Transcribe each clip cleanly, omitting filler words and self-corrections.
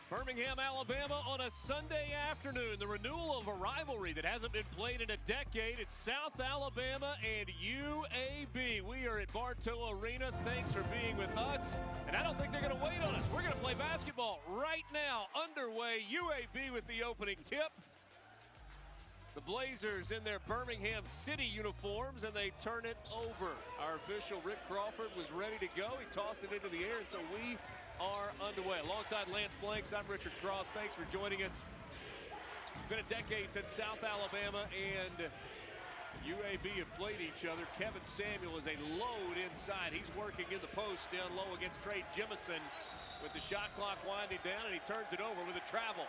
Birmingham, Alabama on a Sunday afternoon. The renewal of a rivalry that hasn't been played in a decade. It's South Alabama and UAB. We are at Bartow Arena. Thanks for being with us. And I don't think they're going to wait on us. We're going to play basketball right now. Underway, UAB with the opening tip. The Blazers in their Birmingham City uniforms, and they turn it over. Our official, Rick Crawford, was ready to go. He tossed it into the air, and so we are underway. Alongside Lance Blanks, I'm Richard Cross. Thanks for joining us. It's been a decade since South Alabama and UAB have played each other. Kevin Samuel is a load inside. He's working in the post down low against Trey Jemison with the shot clock winding down, and he turns it over with a travel.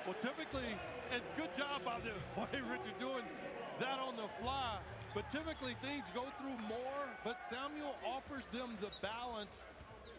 Well, typically, and good job by the way Richard doing that on the fly, but typically things go through more, but Samuel offers them the balance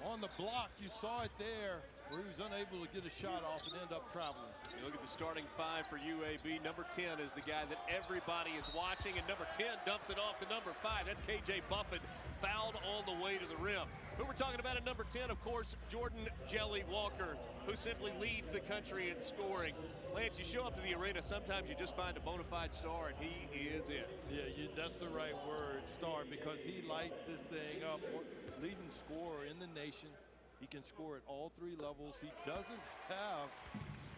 on the block. You saw it there where he was unable to get a shot off and end up traveling. You look at the starting five for UAB. Number 10 is the guy that everybody is watching, and number 10 dumps it off to number 5. That's KJ Buffett, fouled on the way to the rim. But we're talking about at number 10, of course, Jordan Jelly Walker, who simply leads the country in scoring. Lance, you show up to the arena, sometimes you just find a bona fide star, and he is it. Yeah, that's the right word, star, because he lights this thing up. Leading scorer in the nation. He can score at all three levels. He doesn't have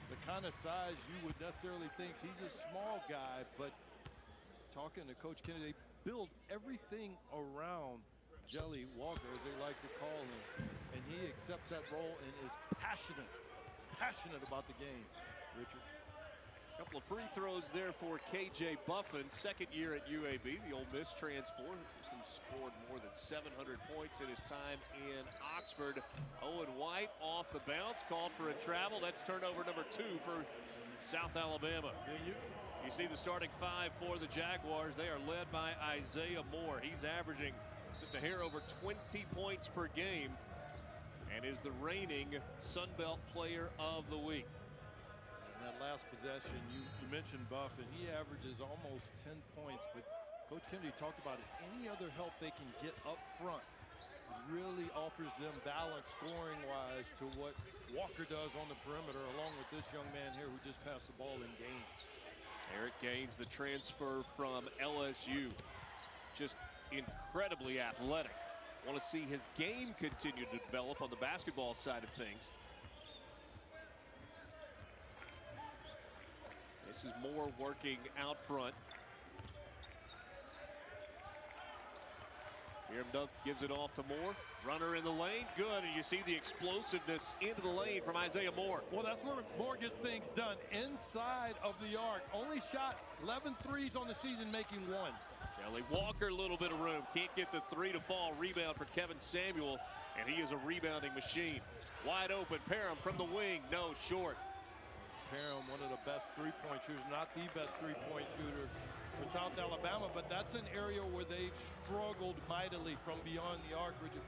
the kind of size you would necessarily think. He's a small guy, but talking to Coach Kennedy, they build everything around Jelly Walker, as they like to call him, and he accepts that role and is passionate about the game. Richard. A couple of free throws there for KJ Buffett, second year at UAB, the Ole Miss transfer who scored more than 700 points in his time in Oxford. Owen White off the bounce, called for a travel. That's turnover number 2 for South Alabama. You see the starting five for the Jaguars. They are led by Isaiah Moore. He's averaging just a hair over 20 points per game and is the reigning Sun Belt Player of the Week. In that last possession, you mentioned Buff, and he averages almost 10 points, but Coach Kennedy talked about it. Any other help they can get up front really offers them balance scoring-wise to what Walker does on the perimeter, along with this young man here who just passed the ball in Gaines. Eric Gaines, the transfer from LSU, just incredibly athletic. Want to see his game continue to develop on the basketball side of things. This is Moore working out front. Hiram gives it off to Moore. Runner in the lane, good, and you see the explosiveness into the lane from Isaiah Moore. Well, that's where Moore gets things done, inside of the arc. Only shot 11 threes on the season, making 1. Jelly Walker, a little bit of room. Can't get the 3 to fall. Rebound for Kevin Samuel, and he is a rebounding machine. Wide open, Parham from the wing, no, short. Parham, one of the best three-point shooters, not the best three-point shooter for South Alabama, but that's an area where they've struggled mightily from beyond the arc. Richard,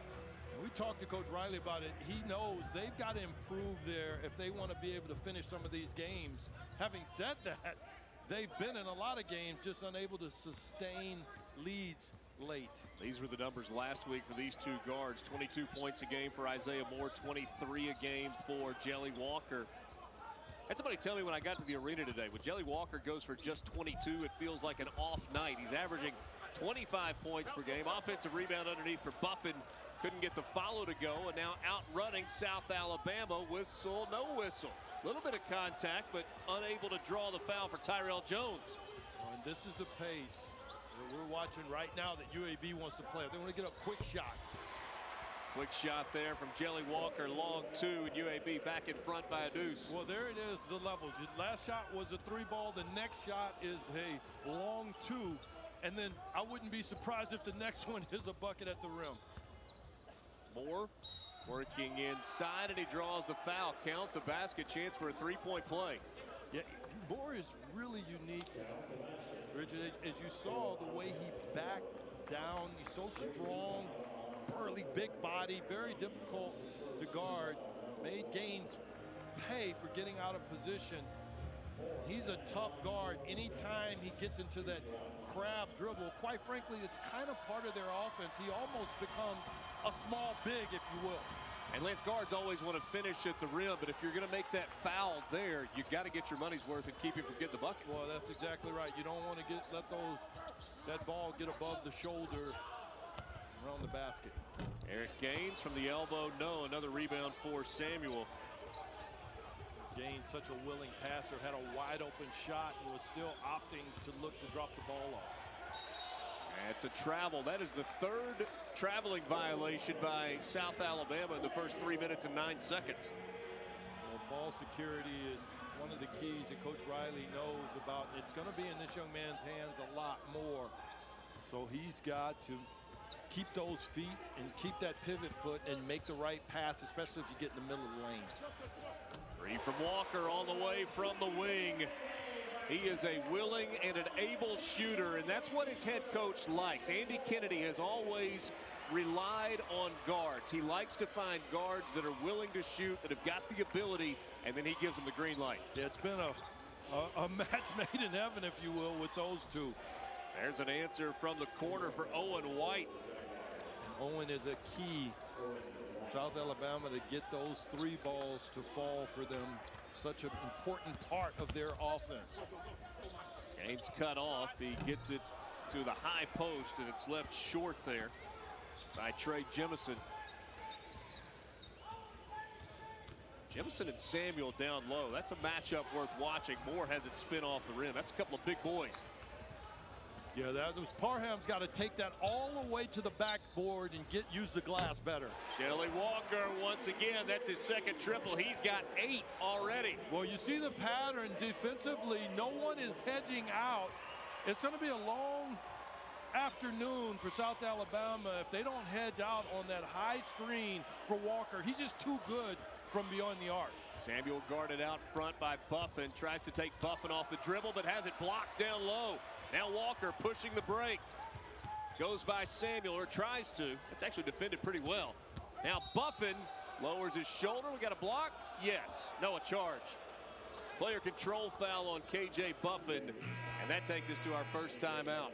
we talked to Coach Riley about it. He knows they've got to improve there if they want to be able to finish some of these games. Having said that, they've been in a lot of games just unable to sustain leads late. These were the numbers last week for these two guards. 22 points a game for Isaiah Moore, 23 a game for Jelly Walker. Had somebody tell me when I got to the arena today, when Jelly Walker goes for just 22, it feels like an off night. He's averaging 25 points per game. Offensive rebound underneath for Buffett. Couldn't get the follow to go, and now outrunning South Alabama. Whistle, no whistle. A little bit of contact, but unable to draw the foul for Tyrell Jones. And this is the pace that we're watching right now that UAB wants to play. They want to get up quick shots. Quick shot there from Jelly Walker, long 2, and UAB back in front by a deuce. Well, there it is, the levels. The last shot was a 3-ball. The next shot is a long 2. And then I wouldn't be surprised if the next one is a bucket at the rim. Moore working inside, and he draws the foul. Count the basket, chance for a 3-point play. Yeah, Moore is really unique, Richard. As you saw, the way he backs down, he's so strong. Burly, big body, very difficult to guard. Made Gaines pay for getting out of position. He's a tough guard. Anytime he gets into that crab dribble, quite frankly, it's kind of part of their offense. He almost becomes a small big, if you will. And Lance, guards always want to finish at the rim, but if you're going to make that foul there, you got to get your money's worth and keep him from getting the bucket. Well, that's exactly right. You don't want to let that ball get above the shoulder around the basket. Eric Gaines from the elbow. No, another rebound for Samuel. Gaines, such a willing passer, had a wide open shot and was still opting to look to drop the ball off. That's a travel. That is the third traveling violation by South Alabama in the first 3 minutes and 9 seconds. Well, ball security is one of the keys that Coach Riley knows about. It's going to be in this young man's hands a lot more. So he's got to keep those feet and keep that pivot foot and make the right pass, especially if you get in the middle of the lane. Three from Walker on the way from the wing. He is a willing and an able shooter, and that's what his head coach likes. Andy Kennedy has always relied on guards. He likes to find guards that are willing to shoot, that have got the ability, and then he gives them the green light. Yeah, it's been a match made in heaven, if you will, with those two. There's an answer from the corner for Owen White. And Owen is a key South Alabama to get those three balls to fall for them. Such an important part of their offense. Gaines cut off. He gets it to the high post, and it's left short there by Trey Jemison. Jemison and Samuel down low. That's a matchup worth watching. Moore has it spin off the rim. That's a couple of big boys. Yeah, Parham's got to take that all the way to the backboard and use the glass better. Jelly Walker once again. That's his second triple. He's got 8 already. Well, you see the pattern defensively. No one is hedging out. It's going to be a long afternoon for South Alabama if they don't hedge out on that high screen for Walker. He's just too good from beyond the arc. Samuel guarded out front by Buffin. Tries to take Buffin off the dribble, but has it blocked down low. Now Walker pushing the break. Goes by Samuel, or tries to. It's actually defended pretty well. Now Buffin lowers his shoulder. We got a block? Yes. No, a charge. Player control foul on KJ Buffin. And that takes us to our first timeout.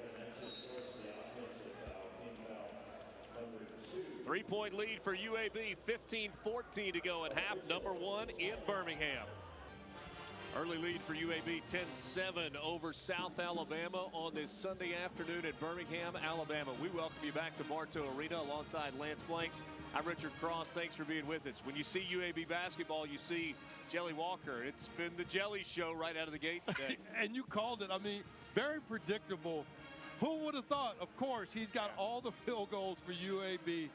3-point lead for UAB. 15-14 to go at half. Number 1 in Birmingham. Early lead for UAB, 10-7 over South Alabama on this Sunday afternoon in Birmingham, Alabama. We welcome you back to Bartow Arena alongside Lance Blanks. I'm Richard Cross. Thanks for being with us. When you see UAB basketball, you see Jelly Walker. It's been the Jelly Show right out of the gate today. And you called it. I mean, very predictable. Who would have thought? Of course, he's got all the field goals for UAB.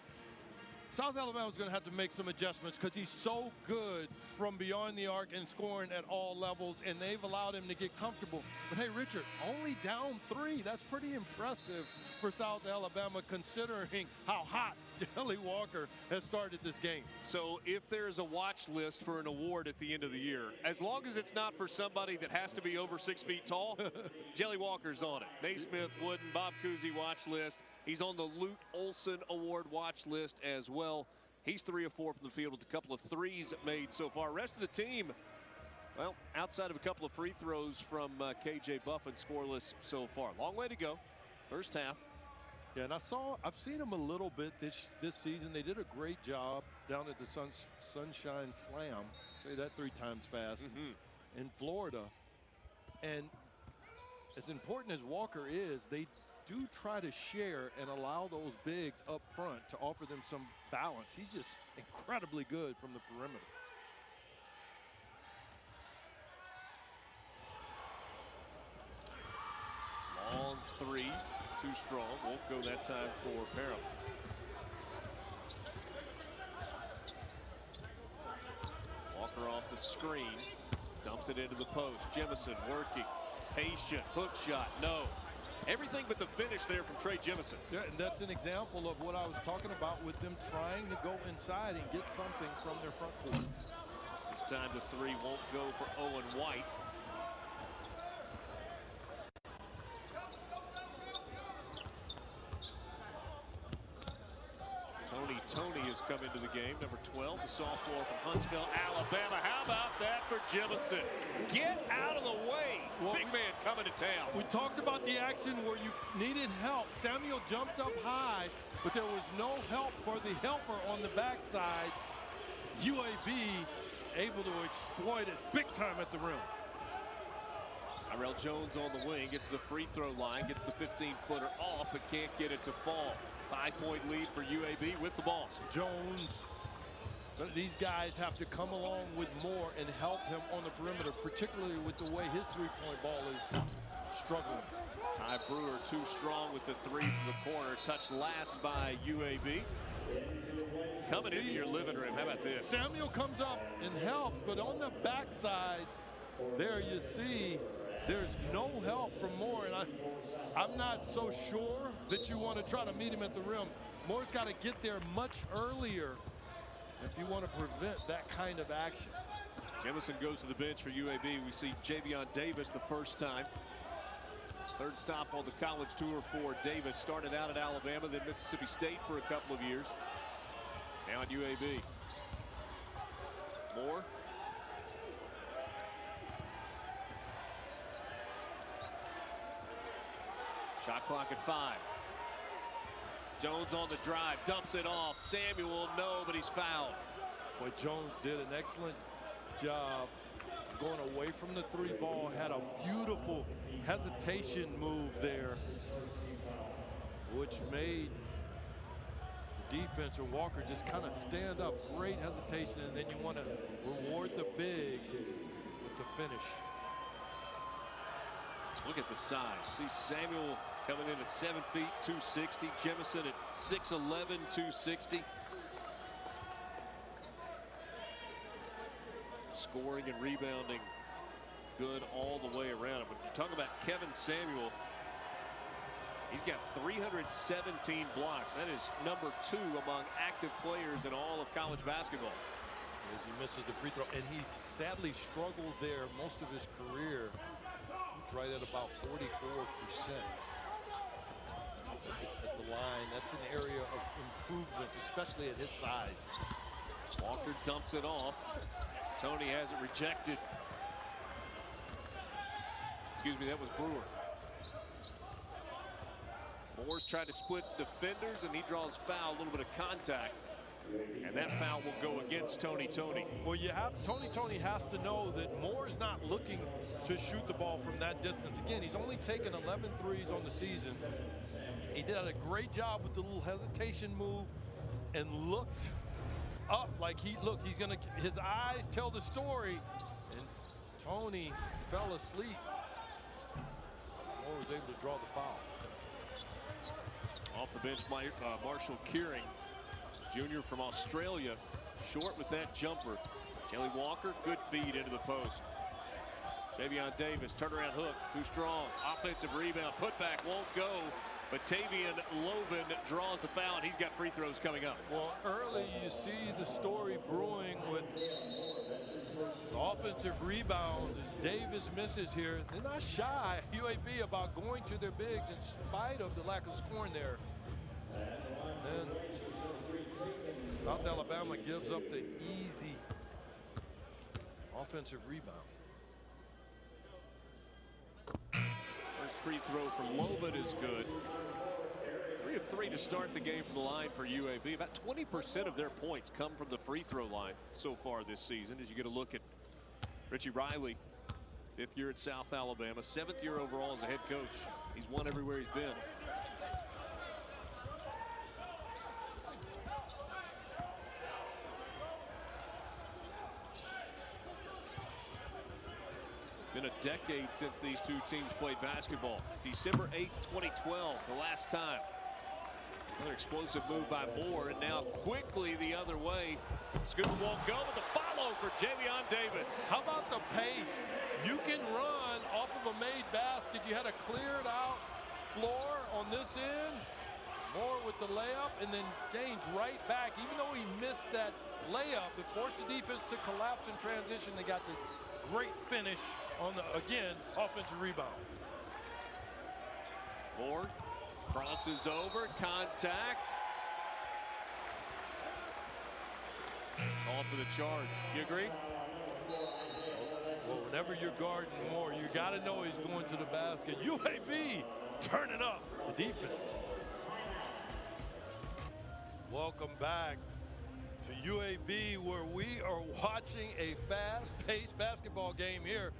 South Alabama's going to have to make some adjustments because he's so good from beyond the arc and scoring at all levels, and they've allowed him to get comfortable. But hey, Richard, only down 3. That's pretty impressive for South Alabama considering how hot Jelly Walker has started this game. So if there's a watch list for an award at the end of the year, as long as it's not for somebody that has to be over 6 feet tall, Jelly Walker's on it. Naismith, Wooden, Bob Cousy watch list. He's on the Lute Olson Award watch list as well. He's 3 of 4 from the field with a couple of threes made so far. Rest of the team, well, outside of a couple of free throws from KJ Buffin, scoreless so far. Long way to go. First half. Yeah, and I've seen them a little bit this season. They did a great job down at the Sunshine Slam. Say that 3 times fast. In Florida. And as important as Walker is, they do try to share and allow those bigs up front to offer them some balance. He's just incredibly good from the perimeter. Long 3, too strong. Won't go that time for Parham. Walker off the screen, dumps it into the post. Jemison working, patient, hook shot, no. Everything but the finish there from Trey Jemison. Yeah, and that's an example of what I was talking about with them trying to go inside and get something from their front court. This time the 3 won't go for Owen White. Tony has come into the game, number 12, the sophomore from Huntsville, Alabama. How about that for Jemison? Get out of the way. Well, big man coming to town. We talked about the action where you needed help. Samuel jumped up high, but there was no help for the helper on the backside. UAB able to exploit it big time at the rim. Tyrell Jones on the wing, gets the free throw line, gets the 15-footer off, but can't get it to fall. 5-point lead for UAB with the ball. Jones, but these guys have to come along with Moore and help him on the perimeter, particularly with the way his three-point ball is struggling. Ty Brewer too strong with the three from the corner, touched last by UAB. Coming into your living room, how about this? Samuel comes up and helps, but on the backside, there you see there's no help from Moore, and I'm not so sure that you want to try to meet him at the rim. Moore's got to get there much earlier if you want to prevent that kind of action. Jemison goes to the bench for UAB. We see Javion Davis the first time. Third stop on the college tour for Davis. Started out at Alabama, then Mississippi State for a couple of years. Now at UAB. Moore. Shot clock at 5. Jones on the drive, dumps it off. Samuel, no, but he's fouled. Boy, Jones did an excellent job going away from the three ball, had a beautiful hesitation move there, which made the defense or Walker just kind of stand up. Great hesitation, and then you want to reward the big with the finish. Look at the size. See Samuel coming in at 7 feet, 260. Jemison at 6'11", 260. Scoring and rebounding good all the way around. But you talk about Kevin Samuel, he's got 317 blocks. That is number 2 among active players in all of college basketball. As he misses the free throw, and he's sadly struggled there most of his career. He's right at about 44% at the line. That's an area of improvement, especially at his size. Walker dumps it off. Tony has it rejected. Excuse me, that was Brewer. Moore's tried to split defenders, and he draws foul, a little bit of contact. And that foul will go against Tony. Well, you have Tony has to know that Moore's not looking to shoot the ball from that distance. Again, he's only taken 11 threes on the season. He did a great job with the little hesitation move and looked up like he's gonna, his eyes tell the story, and Tony fell asleep. Moore was able to draw the foul. Off the bench, Marshall Kearing, junior from Australia, short with that jumper. Kelly Walker, good feed into the post. Javion Davis, turnaround hook, too strong. Offensive rebound, putback won't go. But Tavian Loven draws the foul, and he's got free throws coming up. Well, early you see the story brewing with the offensive rebounds as Davis misses here. They're not shy, UAB, about going to their bigs in spite of the lack of scoring there. And then South Alabama gives up the easy offensive rebound. First free throw from Loven is good. 3 of 3 to start the game from the line for UAB. About 20% of their points come from the free throw line so far this season. As you get a look at Richie Riley, 5th year at South Alabama, 7th year overall as a head coach. He's won everywhere he's been. Been a decade since these two teams played basketball. December 8th, 2012, the last time. Another explosive move by Moore, and now quickly the other way. Scoop won't go, but the follow for Javion Davis. How about the pace? You can run off of a made basket. You had a cleared out floor on this end. Moore with the layup, and then Gaines right back. Even though he missed that layup, it forced the defense to collapse in transition. They got the great finish on the, again, offensive rebound. Moore crosses over, contact. Call for the charge. You agree? Well, whenever you're guarding Moore, you got to know he's going to the basket. UAB turning up the defense. Welcome back to UAB, where we are watching a fast-paced basketball game here.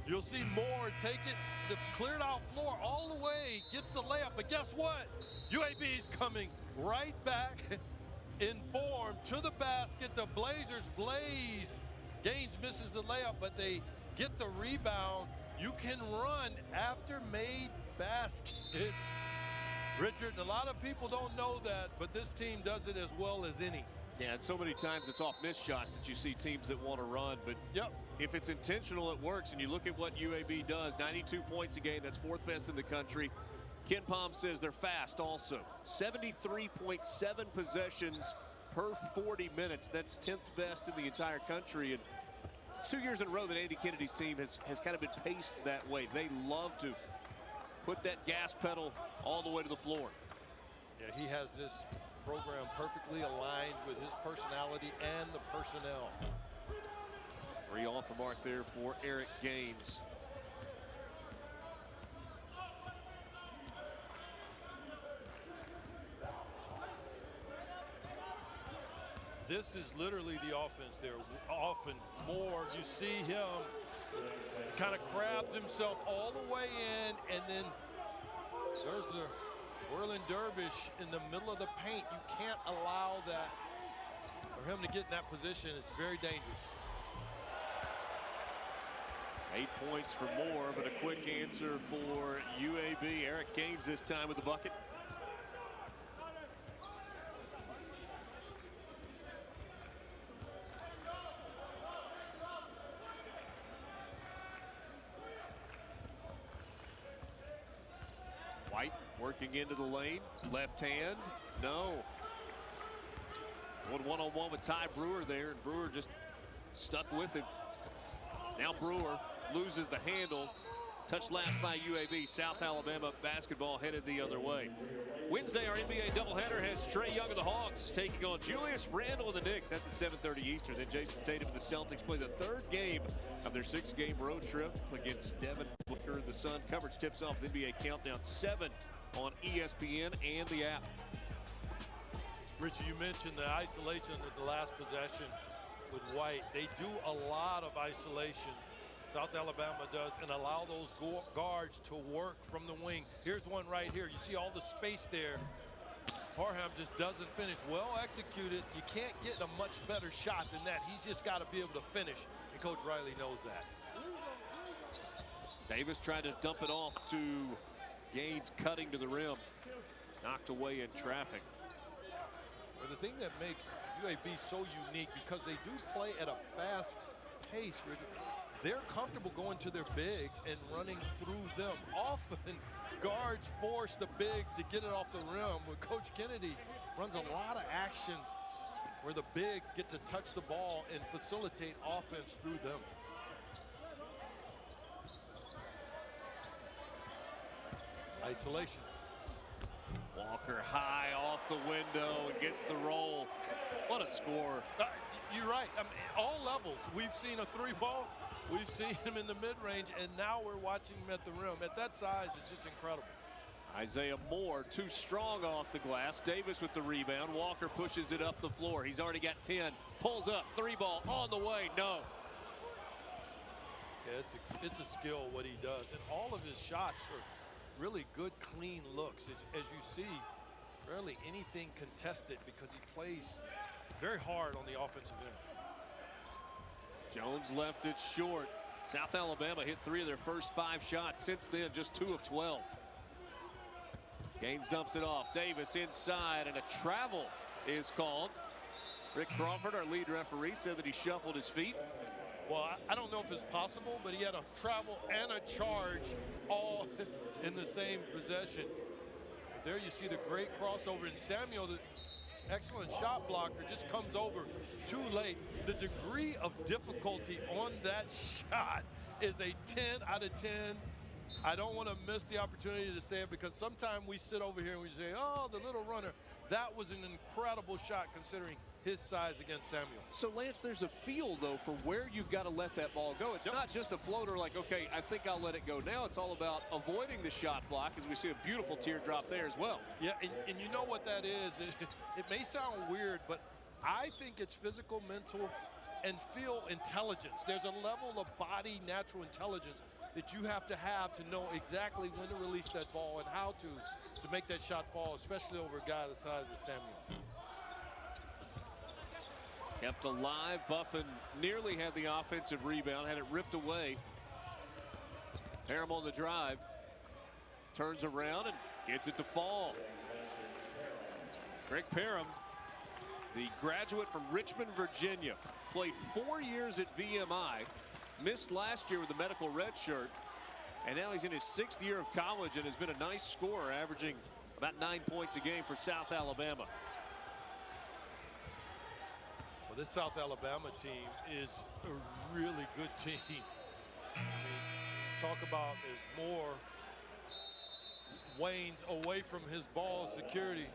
You'll see Moore take it, the cleared out floor all the way, gets the layup, but guess what? UAB is coming right back in form to the basket. The Blazers blaze. Gaines misses the layup, but they get the rebound. You can run after made baskets. Richard, a lot of people don't know that, but this team does it as well as any. Yeah, and so many times it's off missed shots that you see teams that want to run, but if it's intentional, it works. And you look at what UAB does, 92 points a game, that's 4th best in the country. Ken Palm says they're fast also. 73.7 possessions per 40 minutes. That's 10th best in the entire country. And it's 2 years in a row that Andy Kennedy's team has kind of been paced that way. They love to put that gas pedal all the way to the floor. Yeah, he has this program perfectly aligned with his personality and the personnel. 3 off the mark there for Eric Gaines. This is literally the offense there. Often more, you see him kind of grabs himself all the way in, and then there's the whirling dervish in the middle of the paint. You can't allow that, for him to get in that position. It's very dangerous. 8 points for Moore, but a quick answer for UAB. Eric Gaines this time with the bucket. White working into the lane, left hand, no. One-on-one with Ty Brewer there, and Brewer just stuck with him. Now Brewer loses the handle. Touched last by UAB. South Alabama basketball headed the other way. Wednesday, our NBA doubleheader has Trae Young of the Hawks taking on Julius Randle of the Knicks. That's at 7:30 Eastern. Then Jason Tatum and the Celtics play the 3rd game of their 6-game road trip against Devin Booker and the Sun. Coverage tips off the NBA Countdown 7 on ESPN and the app. Richie, you mentioned the isolation at the last possession with White. They do a lot of isolation. South Alabama does, and allow those guards to work from the wing. Here's one right here. You see all the space there. Parham just doesn't finish. Well executed. You can't get a much better shot than that. He's just got to be able to finish, and Coach Riley knows that. Davis tried to dump it off to Gaines, cutting to the rim. Knocked away in traffic. But the thing that makes UAB so unique, because they do play at a fast pace, Richard, they're comfortable going to their bigs and running through them. Often guards force the bigs to get it off the rim, where Coach Kennedy runs a lot of action where the bigs get to touch the ball and facilitate offense through them. Isolation. Walker high off the window and gets the roll. What a score. You're right. I mean, all levels. We've seen a 3-ball. We've seen him in the mid-range, and now we're watching him at the rim. At that size, it's just incredible. Isaiah Moore too strong off the glass. Davis with the rebound. Walker pushes it up the floor. He's already got 10. Pulls up. 3-ball on the way. No. Yeah, it's a skill what he does. And all of his shots are really good, clean looks. As you see, rarely anything contested because he plays very hard on the offensive end. Jones left it short. South Alabama hit 3 of their first 5 shots. Since then, just 2 of 12. Gaines dumps it off. Davis inside, and a travel is called. Rick Crawford, our lead referee, said that he shuffled his feet. Well, I don't know if it's possible, but he had a travel and a charge all in the same possession. There you see the great crossover, and Samuel, the excellent shot blocker, just comes over too late. The degree of difficulty on that shot is a 10 out of 10. I don't want to miss the opportunity to say it, because sometimes we sit over here and we say, oh, the little runner. That was an incredible shot considering his size against Samuel. So, Lance, there's a feel, though, for where you've got to let that ball go. It's not just a floater like, okay, I think I'll let it go. Now it's all about avoiding the shot block, as we see a beautiful teardrop there as well. Yeah, and you know what that is? It may sound weird, but I think it's physical, mental, and field intelligence. There's a level of body natural intelligence that you have to know exactly when to release that ball and how to make that shot fall, especially over a guy the size of Samuel. Kept alive. Buffin nearly had the offensive rebound, had it ripped away. Parham on the drive. Turns around and gets it to fall. Greg Parham, the graduate from Richmond, Virginia, played 4 years at VMI, missed last year with the medical red shirt, and now he's in his 6th year of college and has been a nice scorer, averaging about 9 points a game for South Alabama. Well, this South Alabama team is a really good team. I mean, talk about is more Wayne's away from his ball security.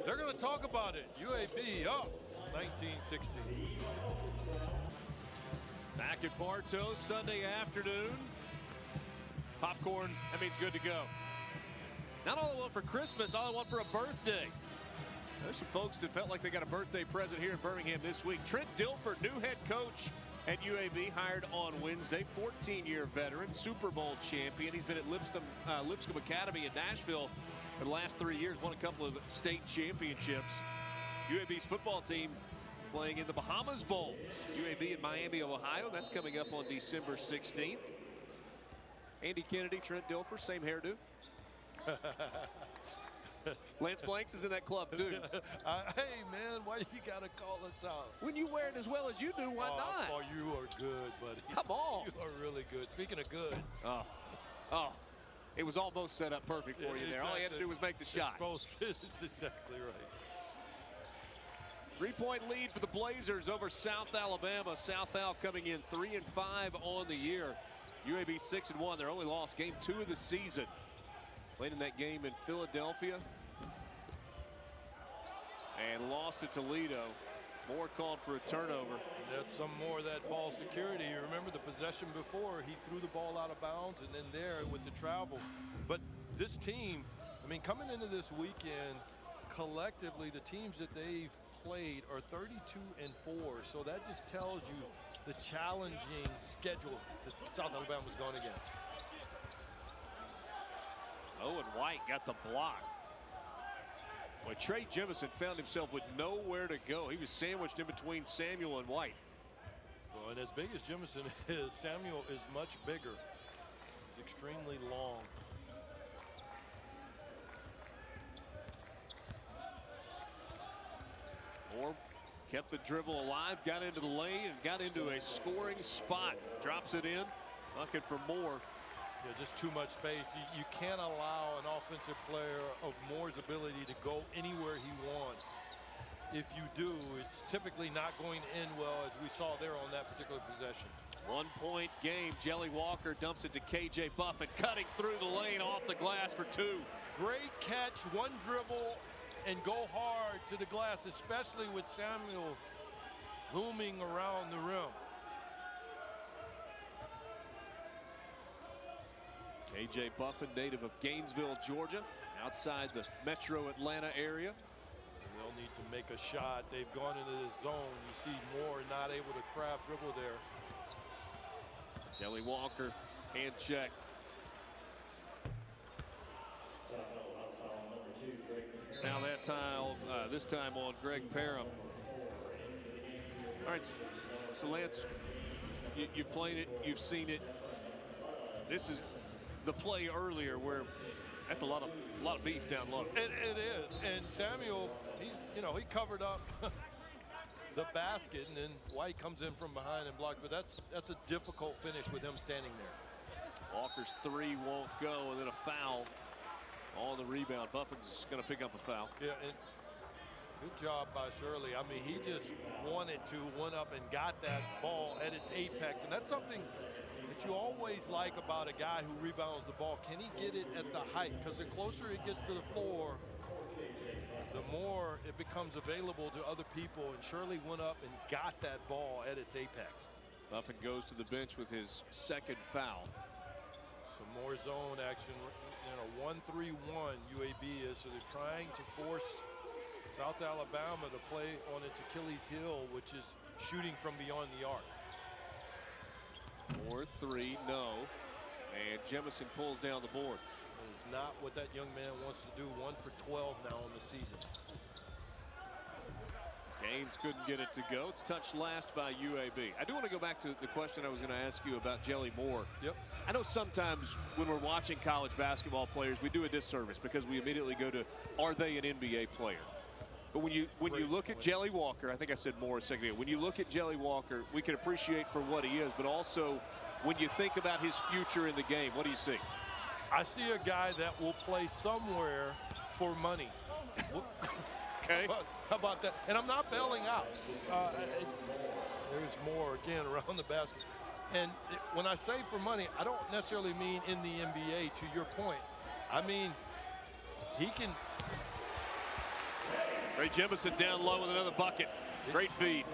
They're going to talk about it. UAB up 1960. Back at Bartow Sunday afternoon. Popcorn, that means good to go. Not all I want for Christmas, all I want for a birthday. There's some folks that felt like they got a birthday present here in Birmingham this week. Trent Dilfer, new head coach at UAB, hired on Wednesday. 14-year veteran, Super Bowl champion. He's been at Lipscomb Academy in Nashville for the last 3 years, won a couple of state championships. UAB's football team playing in the Bahamas Bowl. UAB in Miami, Ohio. That's coming up on December 16th. Andy Kennedy, Trent Dilfer, same hairdo. Lance Blanks is in that club too. Hey man, why you gotta call us out? When you wear it as well as you do, why not? Oh, you are good, buddy. Come on. You are really good. Speaking of good. Oh, it was almost set up perfect for you there. All you had to do was make the shot. It's exactly right. 3-point lead for the Blazers over South Alabama. South Al coming in 3-5 on the year. UAB 6-1. Their only loss, game 2 of the season. Played in that game in Philadelphia and lost to Toledo. Moore called for a turnover. That's some more of that ball security. You remember the possession before, he threw the ball out of bounds, and then there with the travel. But this team, I mean, coming into this weekend, collectively, the teams that they've played are 32-4. So that just tells you the challenging schedule that South Alabama's gone against. Owen White got the block. Well, Trey Jemison found himself with nowhere to go. He was sandwiched in between Samuel and White. Well, and as big as Jemison is, Samuel is much bigger. He's extremely long. Moore kept the dribble alive, got into the lane, and got into a scoring spot. Drops it in. Bucket for Moore. Yeah, just too much space. You can't allow an offensive player of Moore's ability to go anywhere he wants. If you do, it's typically not going to end well, as we saw there on that particular possession. 1-point game. Jelly Walker dumps it to KJ Buffin, cutting through the lane off the glass for 2. Great catch, one dribble, and go hard to the glass, especially with Samuel looming around the rim. KJ Buffin, native of Gainesville, Georgia, outside the metro Atlanta area. They'll need to make a shot. They've gone into the zone. You see Moore not able to craft dribble there. Jelly Walker, hand check. Now that time, this time on Greg Parham. All right, so Lance, you've played it, you've seen it. This is the play earlier where that's a lot of beef down low. It is, and Samuel, he covered up the basket, and then White comes in from behind and blocked. But that's a difficult finish with him standing there. Walker's 3 won't go, and then a foul on the rebound. Buffin's going to pick up a foul. Yeah, and good job by Shirley. I mean, he just went up and got that ball at its apex, and that's something that you always like about a guy who rebounds the ball. Can he get it at the height? Because the closer it gets to the floor, the more it becomes available to other people, and Shirley went up and got that ball at its apex. Buffin goes to the bench with his 2nd foul. Some more zone action. 1-3-1 UAB is, so they're trying to force South Alabama to play on its Achilles heel, which is shooting from beyond the arc. 4-3, no. And Jemison pulls down the board. It's not what that young man wants to do. 1 for 12 now in the season. Gaines couldn't get it to go. It's touched last by UAB. I do want to go back to the question I was going to ask you about Jelly Moore. Yep. I know sometimes when we're watching college basketball players, we do a disservice because we immediately go to, are they an NBA player? But when you look at Jelly Walker, I think I said Moore a second ago. When you look at Jelly Walker, we can appreciate for what he is, but also when you think about his future in the game, what do you see? I see a guy that will play somewhere for money. Okay. How about that? And I'm not bailing out. There's more, again, around the basket. And when I say for money, I don't necessarily mean in the NBA, to your point. I mean, he can. Ray Jemison down low with another bucket. Great feed.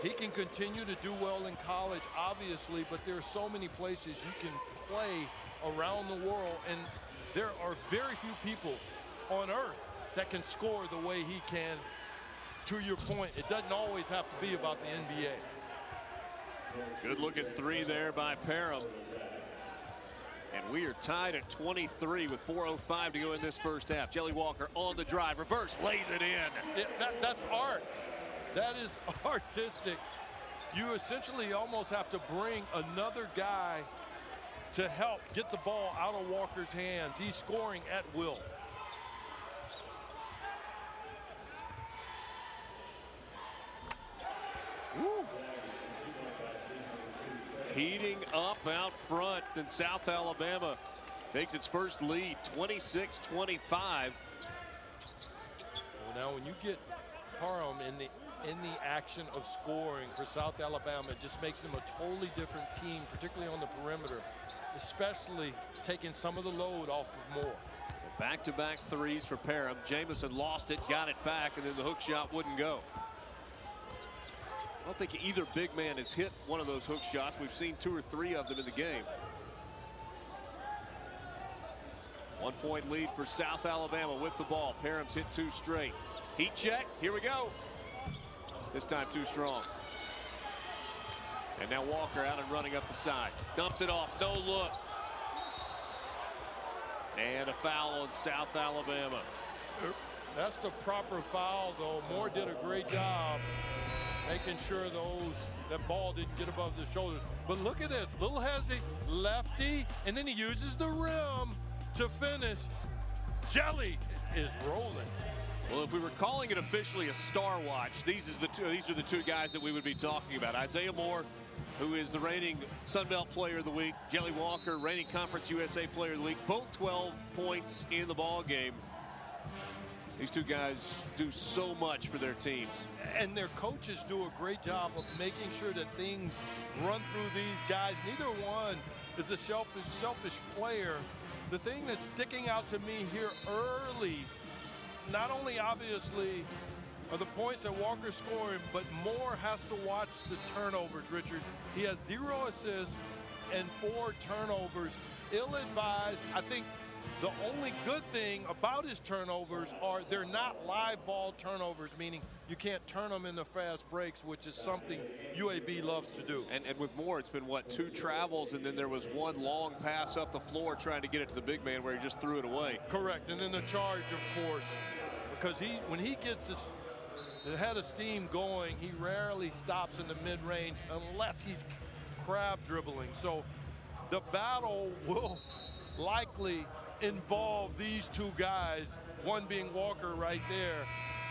He can continue to do well in college, obviously, but there are so many places you can play around the world, and there are very few people on earth that can score the way he can. To your point, it doesn't always have to be about the NBA. Good looking three there by Parham. And we are tied at 23 with 4:05 to go in this first half. Jelly Walker on the drive, reverse, lays it in. That's art. That is artistic. You essentially almost have to bring another guy to help get the ball out of Walker's hands. He's scoring at will. Woo. Heating up out front, and South Alabama takes its first lead, 26-25. Well, now when you get Parham in the action of scoring for South Alabama, it just makes them a totally different team, particularly on the perimeter, especially taking some of the load off of Moore. So back-to-back threes for Parham. Jamison lost it, got it back, and then the hook shot wouldn't go. I don't think either big man has hit one of those hook shots. We've seen 2 or 3 of them in the game. 1 point lead for South Alabama with the ball. Parham's hit 2 straight. Heat check. Here we go. This time too strong. And now Walker out and running up the side. Dumps it off. No look. And a foul on South Alabama. That's the proper foul, though. Moore did a great job making sure that ball didn't get above the shoulders. But look at this. Little hezzy, lefty, and then he uses the rim to finish. Jelly is rolling. Well, if we were calling it officially a star watch, these are the two guys that we would be talking about. Isaiah Moore, who is the reigning Sun Belt Player of the Week. Jelly Walker, reigning Conference USA Player of the Week. Both 12 points in the ball game. These two guys do so much for their teams. And their coaches do a great job of making sure that things run through these guys. Neither one is a selfish player. The thing that's sticking out to me here early, not only obviously are the points that Walker's scoring, but Moore has to watch the turnovers, Richard. He has 0 assists and 4 turnovers. Ill-advised. I think the only good thing about his turnovers are they're not live ball turnovers, meaning you can't turn them into fast breaks, which is something UAB loves to do. And with Moore, it's been, what, 2 travels, and then there was 1 long pass up the floor trying to get it to the big man where he just threw it away. Correct, and then the charge, of course, because when he gets this head of steam going, he rarely stops in the mid-range unless he's crab dribbling. So the battle will likely involve these 2 guys, one being Walker right there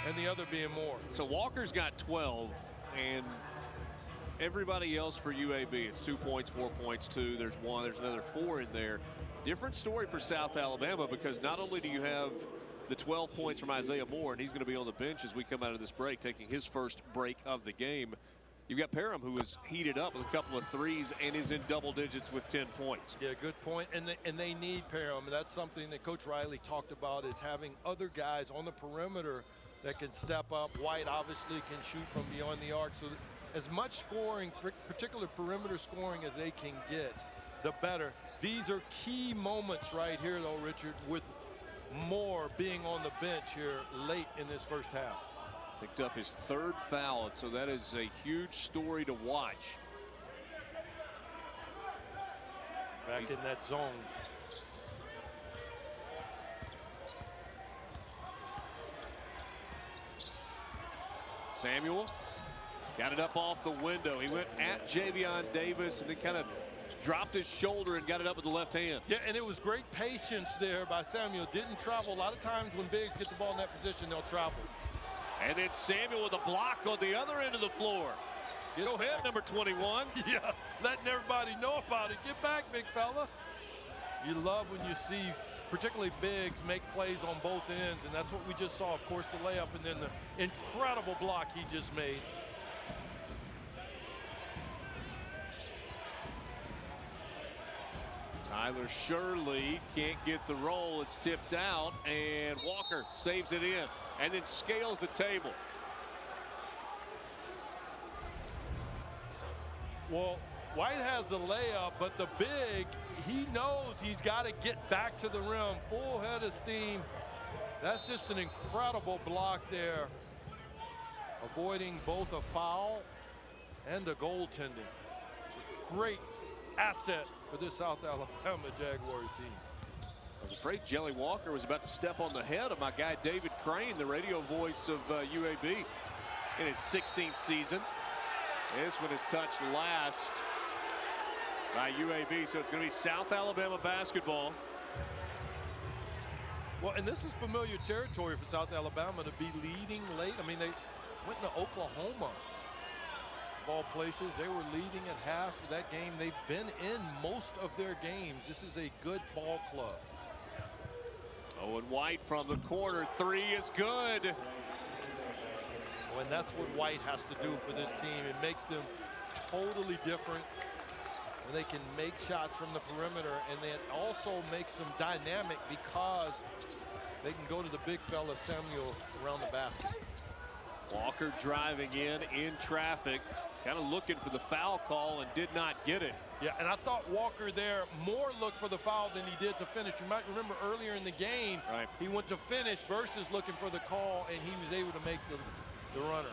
and the other being Moore. So Walker's got 12, and everybody else for UAB, it's 2 points, 4 points, 2. There's 1, there's another 4 in there. Different story for South Alabama, because not only do you have the 12 points from Isaiah Moore, and he's going to be on the bench as we come out of this break, taking his first break of the game. You've got Parham, who is heated up with a couple of threes and is in double digits with 10 points. Yeah, good point. And they need Parham. That's something that Coach Riley talked about, is having other guys on the perimeter that can step up. White obviously can shoot from beyond the arc. So as much scoring, particular perimeter scoring, as they can get, the better. These are key moments right here, though, Richard, with Moore being on the bench here late in this first half. Picked up his 3rd foul, so that is a huge story to watch. Back in that zone. Samuel got it up off the window. He went at Javion Davis and then kind of dropped his shoulder and got it up with the left hand. Yeah, and it was great patience there by Samuel. Didn't travel. A lot of times when bigs get the ball in that position, they'll travel. And then Samuel with a block on the other end of the floor. Go ahead, number 21. Yeah, letting everybody know about it. Get back, big fella. You love when you see particularly bigs make plays on both ends, and that's what we just saw. Of course, the layup and then the incredible block he just made. Tyler Shirley can't get the roll. It's tipped out, and Walker saves it in and then scales the table. Well, White has the layup, but the big, he knows he's got to get back to the rim. Full head of steam. That's just an incredible block there. Avoiding both a foul and a goaltending. It's a great asset for this South Alabama Jaguars team. I was afraid Jelly Walker was about to step on the head of my guy David Crane, the radio voice of UAB in his 16th season. This one is touched last by UAB, so it's going to be South Alabama basketball. Well, and this is familiar territory for South Alabama to be leading late. I mean, they went to Oklahoma, of all places. They were leading at half of that game. They've been in most of their games. This is a good ball club. Owen White from the corner. 3 is good. And that's what White has to do for this team. It makes them totally different. And they can make shots from the perimeter, and then also makes them dynamic because they can go to the big fella Samuel around the basket. Walker driving in traffic, kind of looking for the foul call and did not get it. Yeah, and I thought Walker there more looked for the foul than he did to finish. You might remember earlier in the game, right, he went to finish versus looking for the call, and he was able to make the runner.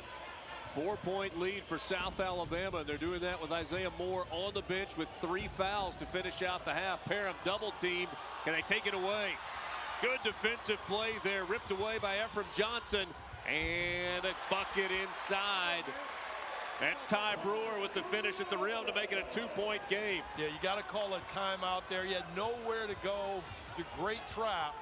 4-point lead for South Alabama, and they're doing that with Isaiah Moore on the bench with 3 fouls to finish out the half. Parham double teamed. Can they take it away? Good defensive play there, ripped away by Ephraim Johnson, and a bucket inside. That's Ty Brewer with the finish at the rim to make it a 2-point game. Yeah, you got to call a timeout there. You had nowhere to go. It's a great trap.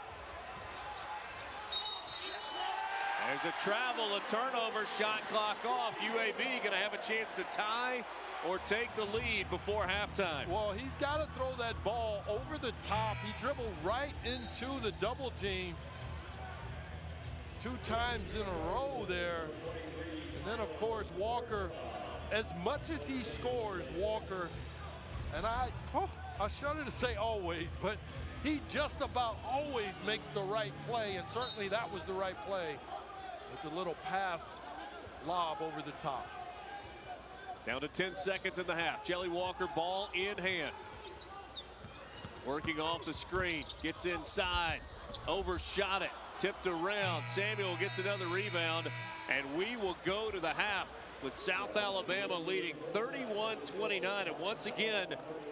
There's a travel, a turnover, shot clock off. UAB going to have a chance to tie or take the lead before halftime. Well, he's got to throw that ball over the top. He dribbled right into the double team 2 times in a row there. And then, of course, Walker, as much as he scores, Walker, and I shudder to say always, but he just about always makes the right play, and certainly that was the right play. With the little pass lob over the top. Down to 10 seconds in the half. Jelly Walker, ball in hand. Working off the screen, gets inside, overshot it, tipped around. Samuel gets another rebound, and we will go to the half with South Alabama leading 31-29. And once again,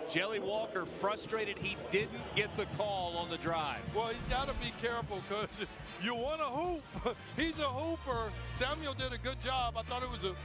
Jelly Walker frustrated he didn't get the call on the drive. Well, he's got to be careful because you want to hoop. He's a hooper. Samuel did a good job. I thought it was an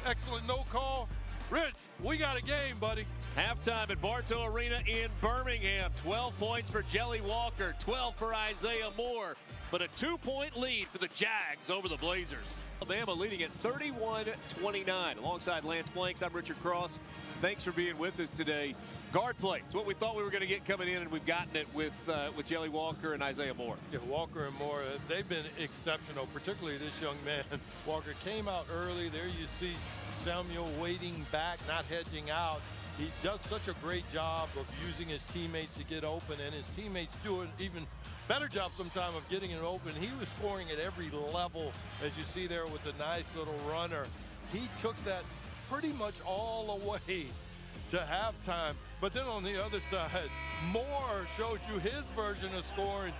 excellent no call. Rich, we got a game, buddy. Halftime at Bartow Arena in Birmingham. 12 points for Jelly Walker, 12 for Isaiah Moore, but a 2-point lead for the Jags over the Blazers. Alabama leading at 31-29. Alongside Lance Blanks, I'm Richard Cross. Thanks for being with us today. Guard play. It's what we thought we were going to get coming in, and we've gotten it with Jelly Walker and Isaiah Moore. Yeah, Walker and Moore, they've been exceptional, particularly this young man. Walker came out early. There you see Samuel waiting back, not hedging out. He does such a great job of using his teammates to get open, and his teammates do an even better job sometimes of getting it open. He was scoring at every level, as you see there with the nice little runner. He took that pretty much all the way to halftime. But then on the other side, Moore showed you his version of scoring.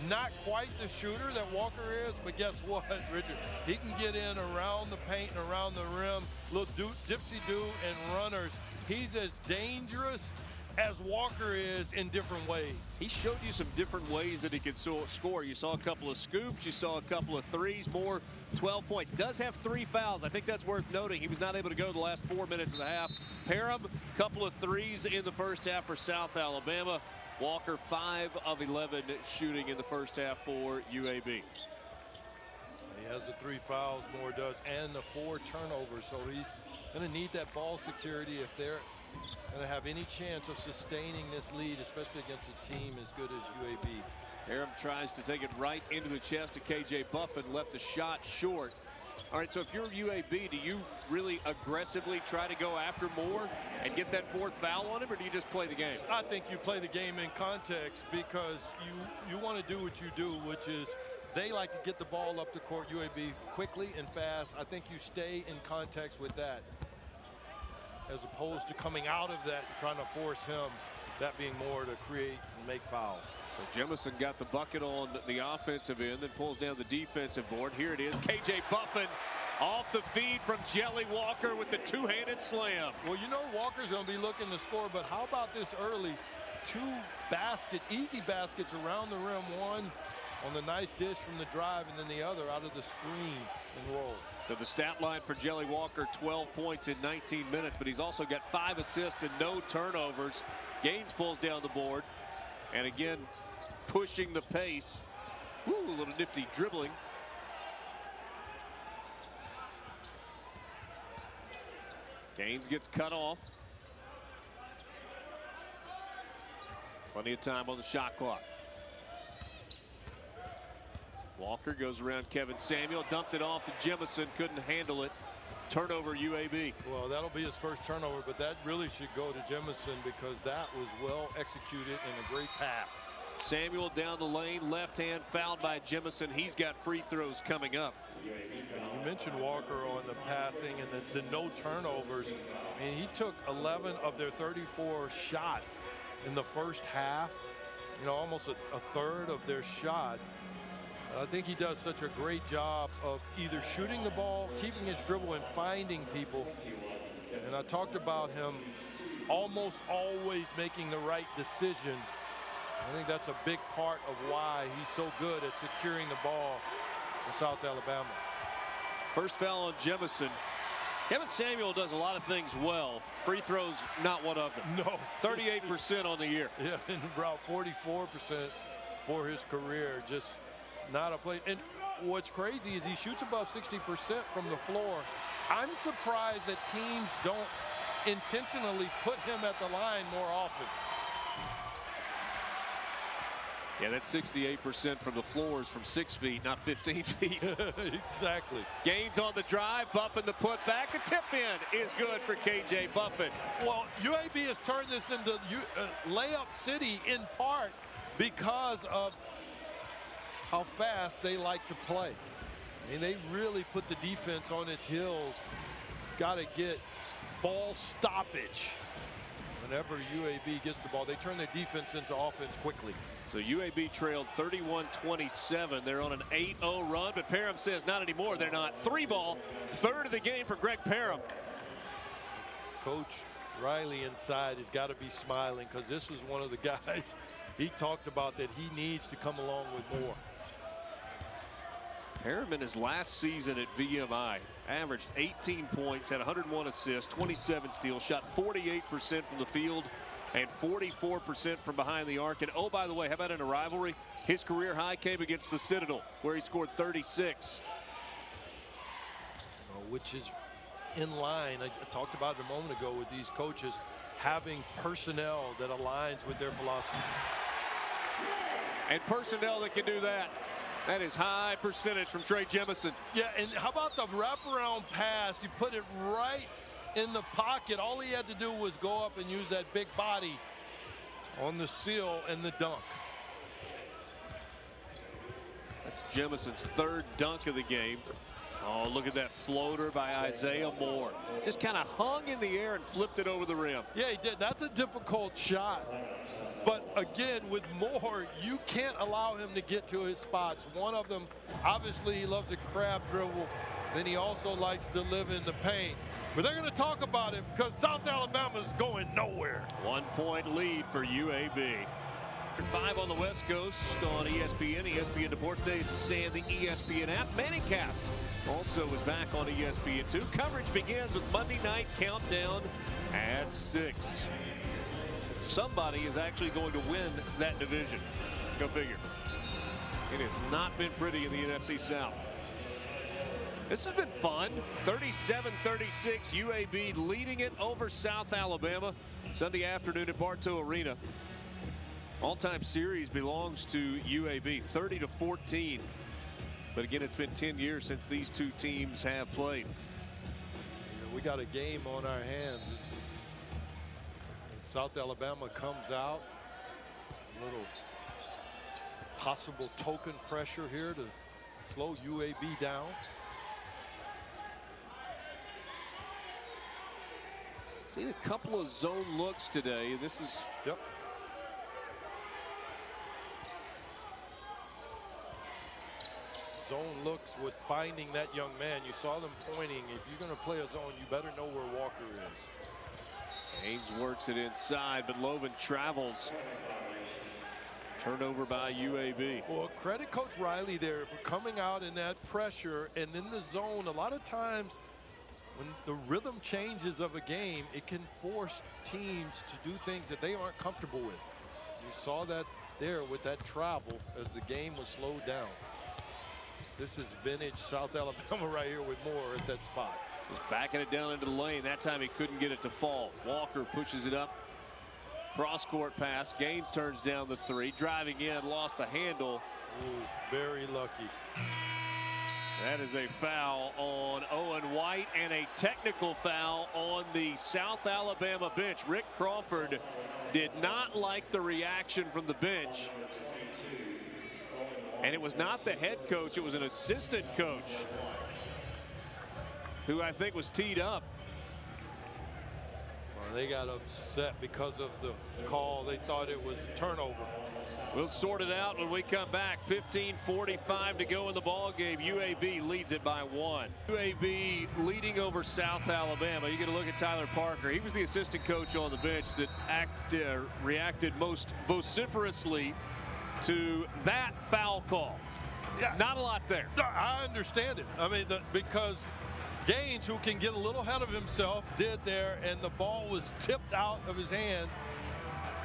Not quite the shooter that Walker is, but guess what, Richard? He can get in around the paint and around the rim, little dipsy-do and runners. He's as dangerous as Walker is in different ways. He showed you some different ways that he could score. You saw a couple of scoops. You saw a couple of threes. More 12 points. Does have 3 fouls. I think that's worth noting. He was not able to go the last 4 minutes of the half. Parham, couple of threes in the first half for South Alabama. Walker 5 of 11 shooting in the first half for UAB. He has the 3 fouls, Moore does, and the 4 turnovers. So he's going to need that ball security if they're going to have any chance of sustaining this lead, especially against a team as good as UAB. Parham tries to take it right into the chest of KJ Buffin, left the shot short. All right, so if you're UAB, do you really aggressively try to go after Moore and get that 4th foul on him, or do you just play the game? I think you play the game in context because you want to do what you do, which is they like to get the ball up the court, UAB, quickly and fast. I think you stay in context with that as opposed to coming out of that and trying to force him, that being Moore, to create and make fouls. So Jemison got the bucket on the offensive end, then pulls down the defensive board. Here it is, KJ Buffin off the feed from Jelly Walker with the 2-handed slam. Well, you know Walker's going to be looking to score, but how about this early? 2 baskets, easy baskets around the rim. One on the nice dish from the drive, and then the other out of the screen and roll. So the stat line for Jelly Walker, 12 points in 19 minutes, but he's also got 5 assists and no turnovers. Gaines pulls down the board. And again, pushing the pace. Woo, a little nifty dribbling. Gaines gets cut off. Plenty of time on the shot clock. Walker goes around Kevin Samuel, dumped it off to Jemison, couldn't handle it. Turnover UAB. Well, that'll be his first turnover, but that really should go to Jemison because that was well executed and a great pass. Samuel down the lane, left hand, fouled by Jemison. He's got free throws coming up. You mentioned Walker on the passing and the no turnovers. I mean, he took 11 of their 34 shots in the first half. You know, almost a third of their shots. I think he does such a great job of either shooting the ball, keeping his dribble, and finding people. And I talked about him almost always making the right decision. I think that's a big part of why he's so good at securing the ball for South Alabama. First foul on Jemison. Kevin Samuel does a lot of things well. Free throws, not one of them. No. 38% on the year. Yeah, and about 44% for his career. Just not a play. And what's crazy is he shoots above 60% from the floor. I'm surprised that teams don't intentionally put him at the line more often. Yeah, that's 68% from the floors from 6 feet, not 15 feet. Exactly. Gaines on the drive, Buffin the putback. The tip in is good for KJ Buffin. Well, UAB has turned this into layup city in part because of how fast they like to play. I mean, they really put the defense on its heels. Got to get ball stoppage. Whenever UAB gets the ball, they turn their defense into offense quickly. So UAB trailed 31-27. They're on an 8-0 run, but Parham says not anymore. They're not. 3-ball, third of the game for Greg Parham. Coach Riley inside has got to be smiling because this was one of the guys he talked about that he needs to come along with more. Parham in his last season at VMI averaged 18 points, had 101 assists, 27 steals, shot 48% from the field and 44% from behind the arc. And oh, by the way, how about in a rivalry? His career high came against the Citadel, where he scored 36. Which is in line. I talked about it a moment ago with these coaches having personnel that aligns with their philosophy. And personnel that can do that. That is high percentage from Trey Jemison. Yeah, and how about the wraparound pass? He put it right in the pocket. All he had to do was go up and use that big body on the seal and the dunk. That's Jemison's third dunk of the game. Oh, look at that floater by Isaiah Moore. Just kind of hung in the air and flipped it over the rim. Yeah, he did. That's a difficult shot. But again, with Moore, you can't allow him to get to his spots. One of them, obviously, he loves a crab dribble. Then he also likes to live in the paint. But they're going to talk about it because South Alabama's going nowhere. 1 point lead for UAB. 5 on the West Coast on ESPN, ESPN Deportes, and the ESPN app. ManningCast also is back on ESPN2. Coverage begins with Monday Night Countdown at 6. Somebody is actually going to win that division. Go figure. It has not been pretty in the NFC South. This has been fun. 37-36, UAB leading it over South Alabama. Sunday afternoon at Bartow Arena. All-time series belongs to UAB, 30-14. But again, it's been 10 years since these two teams have played. We got a game on our hands. South Alabama comes out. A little possible token pressure here to slow UAB down. Seen a couple of zone looks today. This is... Yep. Zone looks with finding that young man. You saw them pointing. If you're going to play a zone, you better know where Walker is. Haynes works it inside, but Loven travels. Turnover by UAB. Well, credit Coach Riley there for coming out in that pressure and in the zone. A lot of times when the rhythm changes of a game, it can force teams to do things that they aren't comfortable with. You saw that there with that travel as the game was slowed down. This is vintage South Alabama right here with Moore at that spot. Just backing it down into the lane. That time he couldn't get it to fall. Walker pushes it up. Cross-court pass. Gaines turns down the three. Driving in, lost the handle. Ooh, very lucky. That is a foul on Owen White and a technical foul on the South Alabama bench. Rick Crawford did not like the reaction from the bench. And it was not the head coach, it was an assistant coach who I think was teed up. Well, they got upset because of the call. They thought it was a turnover. We'll sort it out when we come back. 15:45 to go in the ball game. UAB leads it by 1. UAB leading over South Alabama. You get a look at Tyler Parker. He was the assistant coach on the bench that reacted most vociferously to that foul call. Yeah. Not a lot there. No, I understand it. I mean, because Gaines, who can get a little ahead of himself, did there, and the ball was tipped out of his hand.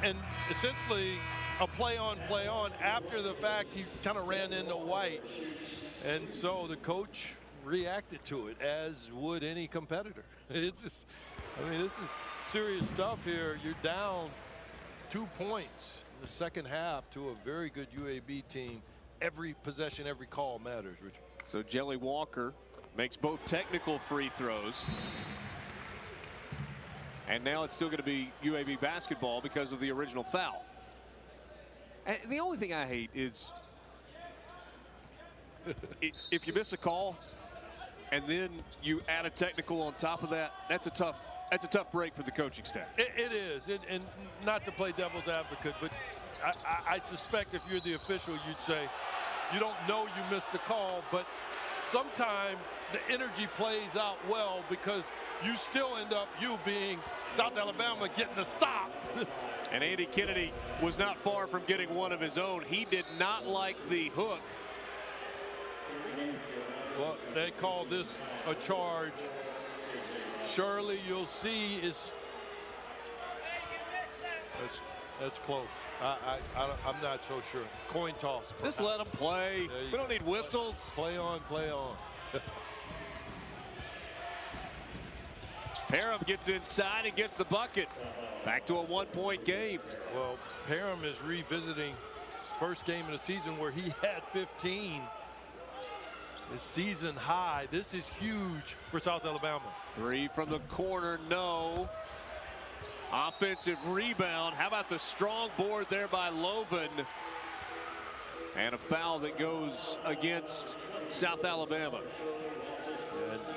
And essentially a play on after the fact, he kind of ran into White. And so the coach reacted to it, as would any competitor. It's just, I mean, this is serious stuff here. You're down 2 points in the second half to a very good UAB team. Every possession, every call matters, Richard. So Jelly Walker makes both technical free throws. And now it's still going to be UAB basketball because of the original foul. And the only thing I hate is if you miss a call and then you add a technical on top of that, that's a tough break for the coaching staff. It is, and not to play devil's advocate, but I suspect if you're the official, you'd say you don't know you missed the call, but sometimes the energy plays out well because you still end up, you being South Alabama, getting a stop. And Andy Kennedy was not far from getting one of his own. He did not like the hook. Well, they call this a charge. Surely you'll see is that's close. I'm not so sure. Coin toss. Just let them play. We don't need whistles. Play on, play on. Parham gets inside and gets the bucket. Back to a 1-point game. Well, Parham is revisiting his first game of the season where he had 15. His season high. This is huge for South Alabama. Three from the corner, no. Offensive rebound. How about the strong board there by Loven? And a foul that goes against South Alabama.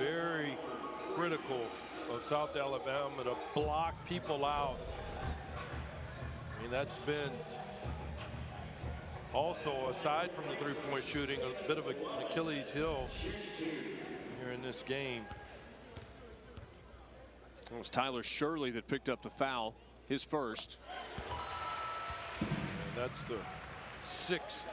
very critical of South Alabama to block people out. I mean, that's been also, aside from the three-point shooting, a bit of an Achilles heel here in this game. It was Tyler Shirley that picked up the foul, his first. And that's the 6th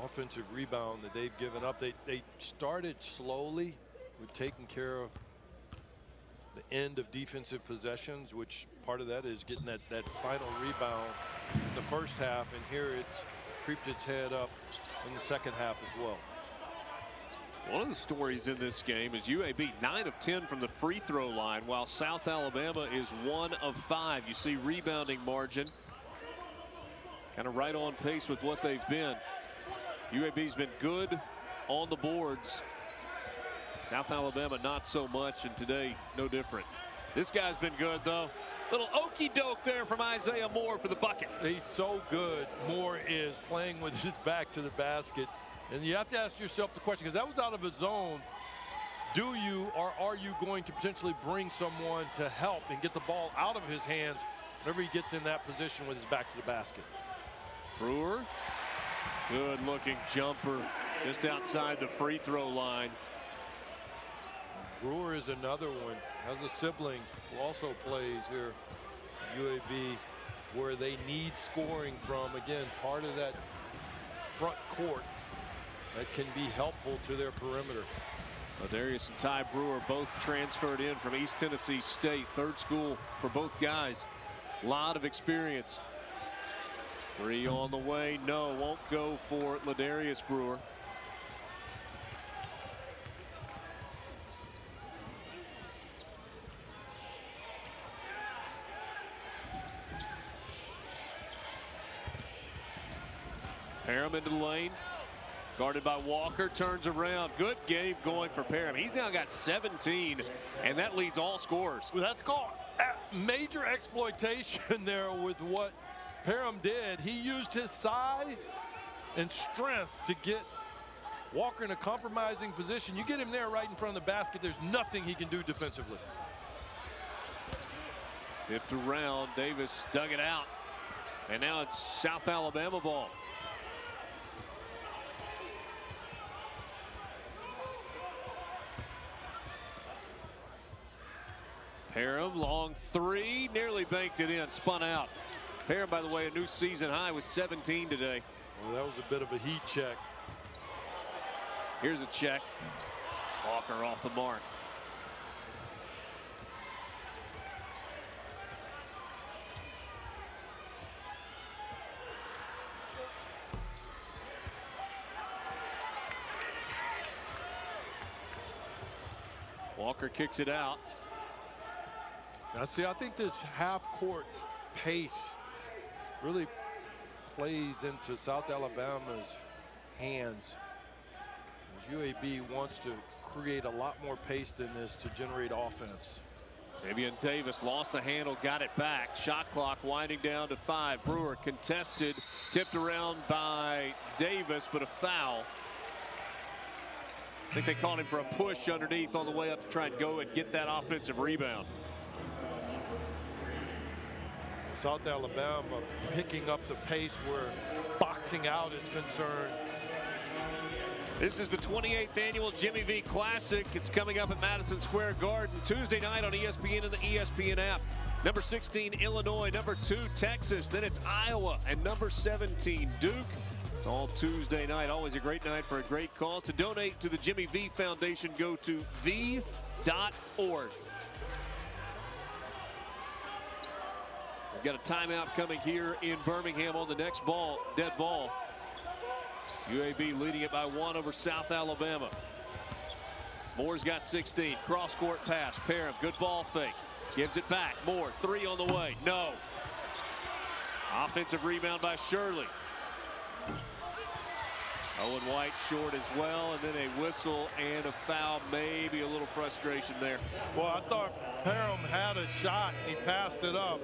offensive rebound that they've given up. They started slowly with taking care of the end of defensive possessions, which part of that is getting that final rebound in the first half, and here it's creeped its head up in the second half as well. One of the stories in this game is UAB 9 of 10 from the free throw line, while South Alabama is 1 of 5. You see rebounding margin kind of right on pace with what they've been. UAB's been good on the boards. South Alabama not so much, and today no different. This guy's been good though. Little okey doke there from Isaiah Moore for the bucket. He's so good. Moore is playing with his back to the basket. And you have to ask yourself the question, because that was out of his zone. Do you, or are you going to potentially bring someone to help and get the ball out of his hands whenever he gets in that position with his back to the basket? Brewer, good looking jumper just outside the free throw line. Brewer is another one, has a sibling who also plays here at UAB, where they need scoring from. Again, part of that front court that can be helpful to their perimeter. Darius and Ty Brewer both transferred in from East Tennessee State. Third school for both guys. A lot of experience. 3 on the way. No, won't go for Ladarius Brewer. Parham into the lane. Guarded by Walker, turns around. Good game going for Parham. He's now got 17, and that leads all scorers. Well, that's called major exploitation there with what Parham did. He used his size and strength to get Walker in a compromising position. You get him there right in front of the basket, there's nothing he can do defensively. Tipped around, Davis dug it out, and now it's South Alabama ball. Parham, long 3, nearly banked it in, spun out. Parham, by the way, a new season high with 17 today. Well, that was a bit of a heat check. Here's a check. Walker off the mark. Walker kicks it out. Now, see, I think this half-court pace really plays into South Alabama's hands. UAB wants to create a lot more pace than this to generate offense. Davian Davis lost the handle, got it back. Shot clock winding down to 5. Brewer contested, tipped around by Davis, but a foul. I think they called him for a push underneath on the way up to try and go and get that offensive rebound. South Alabama picking up the pace where boxing out is concerned. This is the 28th annual Jimmy V Classic. It's coming up at Madison Square Garden Tuesday night on ESPN and the ESPN app. Number 16, Illinois. Number 2, Texas. Then it's Iowa. And number 17, Duke. It's all Tuesday night. Always a great night for a great cause. To donate to the Jimmy V Foundation, go to v.org. We've got a timeout coming here in Birmingham on the next ball, dead ball. UAB leading it by 1 over South Alabama. Moore's got 16. Cross-court pass. Parham, good ball fake. Gives it back. Moore, 3 on the way. No. Offensive rebound by Shirley. Owen White short as well, and then a whistle and a foul. Maybe a little frustration there. Well, I thought Parham had a shot. He passed it up.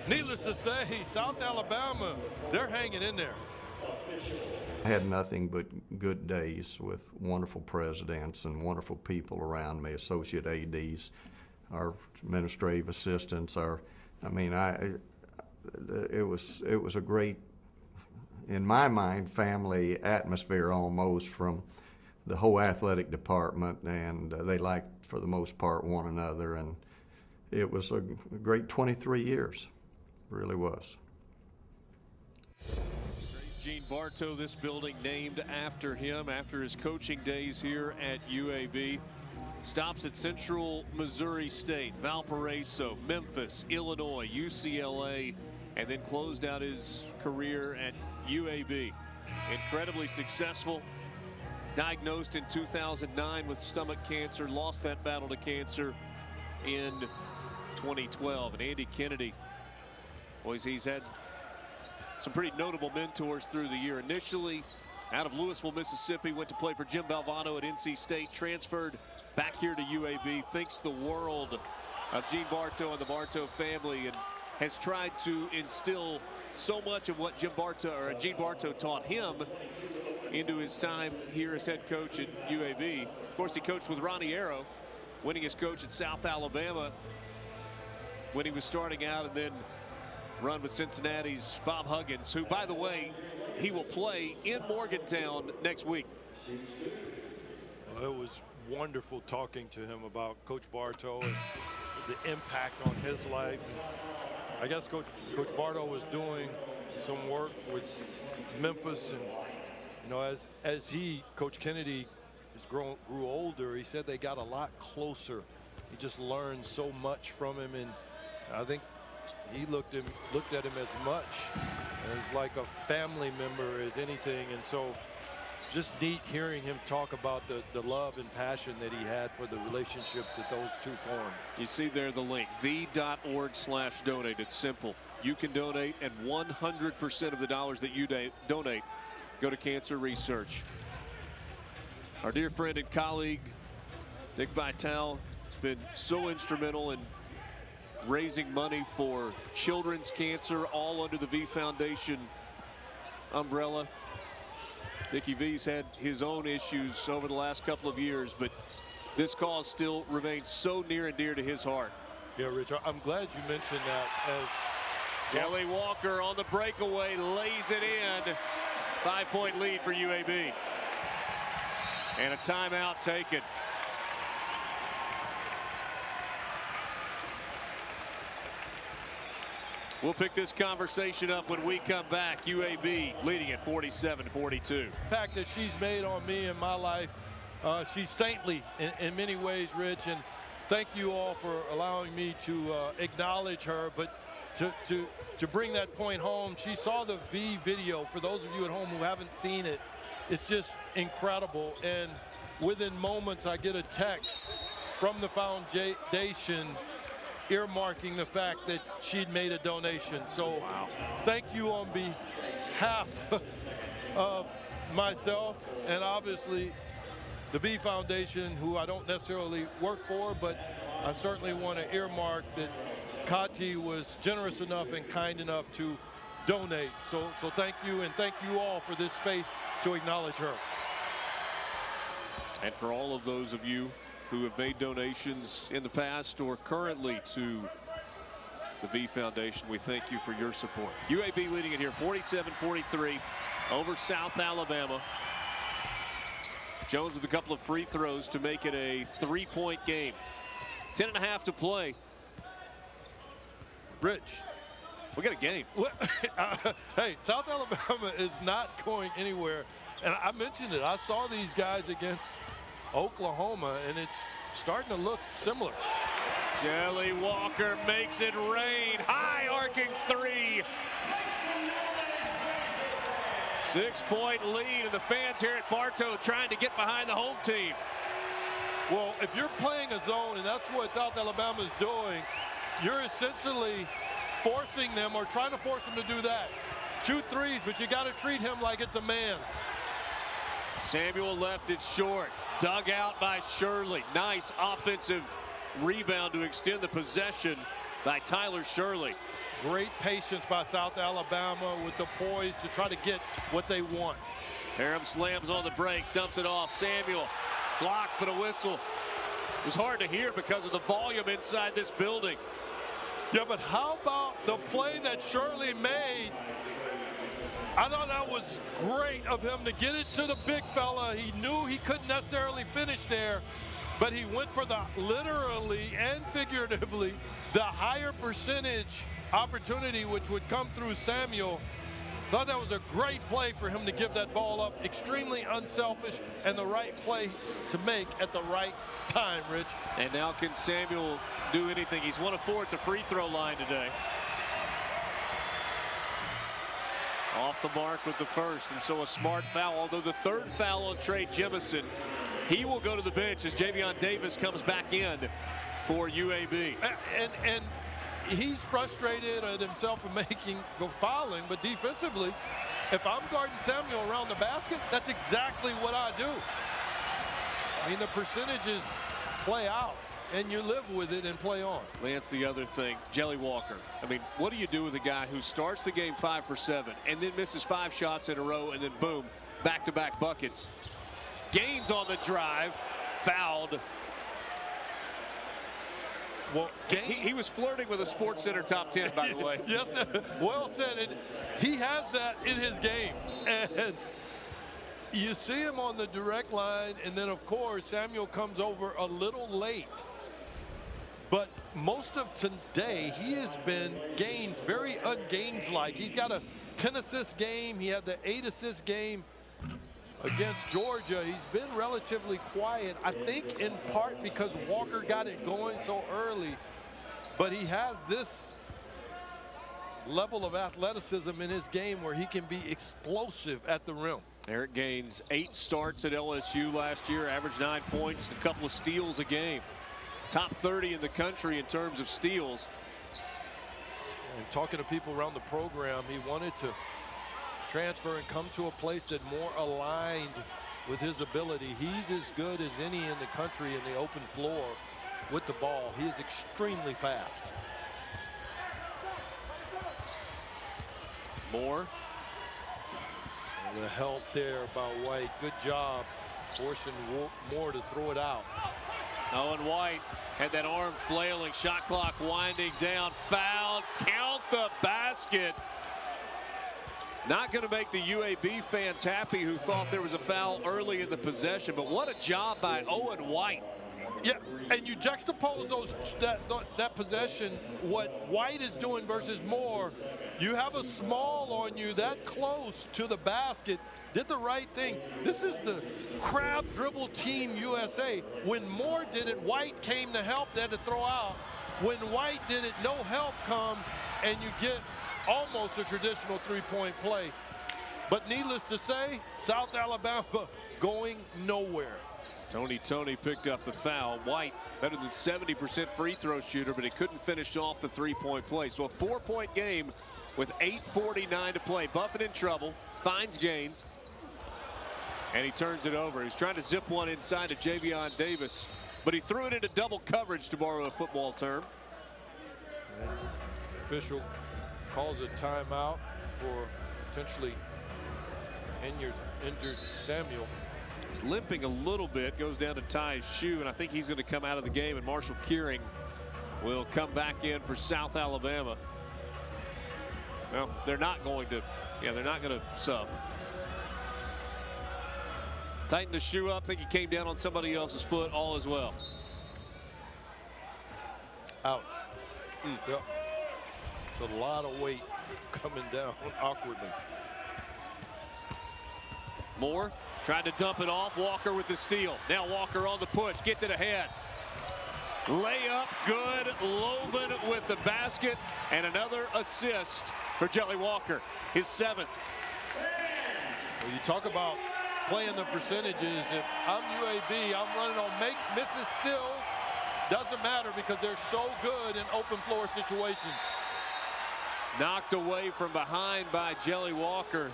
Needless to say, South Alabama, they're hanging in there. I had nothing but good days with wonderful presidents and wonderful people around me, associate ADs, our administrative assistants, it was a great, in my mind, family atmosphere almost from the whole athletic department, and they liked, for the most part, one another, and it was a great 23 years, really was. Gene Bartow, this building named after him, after his coaching days here at UAB. Stops at Central Missouri State, Valparaiso, Memphis, Illinois, UCLA, and then closed out his career at UAB. Incredibly successful. Diagnosed in 2009 with stomach cancer, lost that battle to cancer in 2012. And Andy Kennedy, boys, he's had some pretty notable mentors through the year. Initially out of Louisville, Mississippi, went to play for Jim Valvano at NC State, transferred back here to UAB, thinks the world of Gene Bartow and the Bartow family, and has tried to instill so much of what Gene Bartow taught him into his time here as head coach at UAB. Of course, he coached with Ronnie Arrow, winning as coach at South Alabama when he was starting out, and then run with Cincinnati's Bob Huggins, who, by the way, he will play in Morgantown next week. Well, it was wonderful talking to him about Coach Bartow and the impact on his life. I guess Coach Bartow was doing some work with Memphis, and you know, as Coach Kennedy grew older, he said they got a lot closer. He just learned so much from him, and I think he looked at him as much as like a family member as anything. And so just neat hearing him talk about the love and passion that he had for the relationship that those two formed. You see there the link, v.org/donate. It's simple. You can donate, and 100% of the dollars that you donate go to cancer research. Our dear friend and colleague Dick Vitale has been so instrumental in raising money for children's cancer, all under the V Foundation umbrella. Dickie V's had his own issues over the last couple of years, but this cause still remains so near and dear to his heart. Yeah, Rich, I'm glad you mentioned that. As Jelly Walker on the breakaway lays it in. 5-point lead for UAB. And a timeout taken. We'll pick this conversation up when we come back. UAB leading at 47-42. The fact that she's made on me in my life, she's saintly in many ways, Rich, and thank you all for allowing me to acknowledge her. But to bring that point home, she saw the V video. For those of you at home who haven't seen it, it's just incredible. And within moments, I get a text from the foundation earmarking the fact that she'd made a donation. So thank you on behalf of myself and obviously the V Foundation, who I don't necessarily work for, but I certainly want to earmark that Kati was generous enough and kind enough to donate. So thank you, and thank you all for this space to acknowledge her. And for all of those of you who have made donations in the past or currently to the V Foundation, we thank you for your support. UAB leading it here 47-43 over South Alabama. Jones with a couple of free throws to make it a 3-point game. 10.5 to play. Rich, we got a game. Hey, South Alabama is not going anywhere. And I mentioned it. I saw these guys against Oklahoma, and it's starting to look similar. Jelly Walker makes it rain. High arcing three. 6-point lead, and the fans here at Bartow trying to get behind the home team. Well, if you're playing a zone, and that's what South Alabama is doing, you're essentially forcing them or trying to force them to do that. Shoot threes, but you got to treat him like it's a man. Samuel left it short. Dug out by Shirley. Nice offensive rebound to extend the possession by Tyler Shirley. Great patience by South Alabama with the poise to try to get what they want. Aram slams on the brakes, dumps it off. Samuel blocked, but a whistle. It was hard to hear because of the volume inside this building. Yeah, but how about the play that Shirley made? I thought that was great of him to get it to the big fella. He knew he couldn't necessarily finish there, but he went for the literally and figuratively the higher percentage opportunity, which would come through Samuel. Thought that was a great play for him to give that ball up. Extremely unselfish and the right play to make at the right time, Rich. And now can Samuel do anything? He's 1 of 4 at the free throw line today. Off the mark with the first, and so a smart foul. Although the third foul on Trey Jemison, he will go to the bench as Javion Davis comes back in for UAB. And he's frustrated at himself for fouling, but defensively, if I'm guarding Samuel around the basket, that's exactly what I do. I mean, the percentages play out, and you live with it and play on. Lance, the other thing, Jelly Walker. I mean, what do you do with a guy who starts the game 5 for 7 and then misses 5 shots in a row and then boom, back-to-back buckets? Gaines on the drive, fouled. Well, he was flirting with a SportsCenter top 10, by the way. Yes, well said. And he has that in his game. And you see him on the direct line, and then, of course, Samuel comes over a little late. But most of today, he has been Gaines, very un-Gaines-like. He's got a 10-assist game. He had the 8-assist game against Georgia. He's been relatively quiet, I think in part because Walker got it going so early. But he has this level of athleticism in his game where he can be explosive at the rim. Eric Gaines, 8 starts at LSU last year, averaged 9 points, and a couple of steals a game. Top 30 in the country in terms of steals. And talking to people around the program, he wanted to transfer and come to a place that more aligned with his ability. He's as good as any in the country in the open floor with the ball. He is extremely fast. Moore. And the help there by White. Good job forcing Moore to throw it out. Owen White had that arm flailing, shot clock winding down, fouled, count the basket. Not going to make the UAB fans happy who thought there was a foul early in the possession, but what a job by Owen White. Yeah, and you juxtapose that possession, what White is doing versus Moore. You have a small on you that close to the basket, did the right thing. This is the crab dribble team USA. When Moore did it, White came to help, they had to throw out. When White did it, no help comes, and you get almost a traditional three-point play. But needless to say, South Alabama going nowhere. Tony picked up the foul. White, better than 70% free throw shooter, but he couldn't finish off the three-point play. So a 4-point game with 8:49 to play. Buffett in trouble, finds Gaines, and he turns it over. He's trying to zip one inside to Javion Davis, but he threw it into double coverage, to borrow a football term. Official calls a timeout for potentially injured Samuel. He's limping a little bit, goes down to tie his shoe, and I think he's going to come out of the game, and Marshall Kearing will come back in for South Alabama. Well, they're not going to, they're not going to sub. Tighten the shoe up. I think he came down on somebody else's foot, all as well. Ouch. Yep. It's a lot of weight coming down awkwardly. Moore tried to dump it off. Walker with the steal. Now Walker on the push, gets it ahead. Layup good. Loven with the basket, and another assist for Jelly Walker, his 7th. Well, you talk about playing the percentages. If I'm UAB, I'm running on makes, misses, still. Doesn't matter because they're so good in open floor situations. Knocked away from behind by Jelly Walker.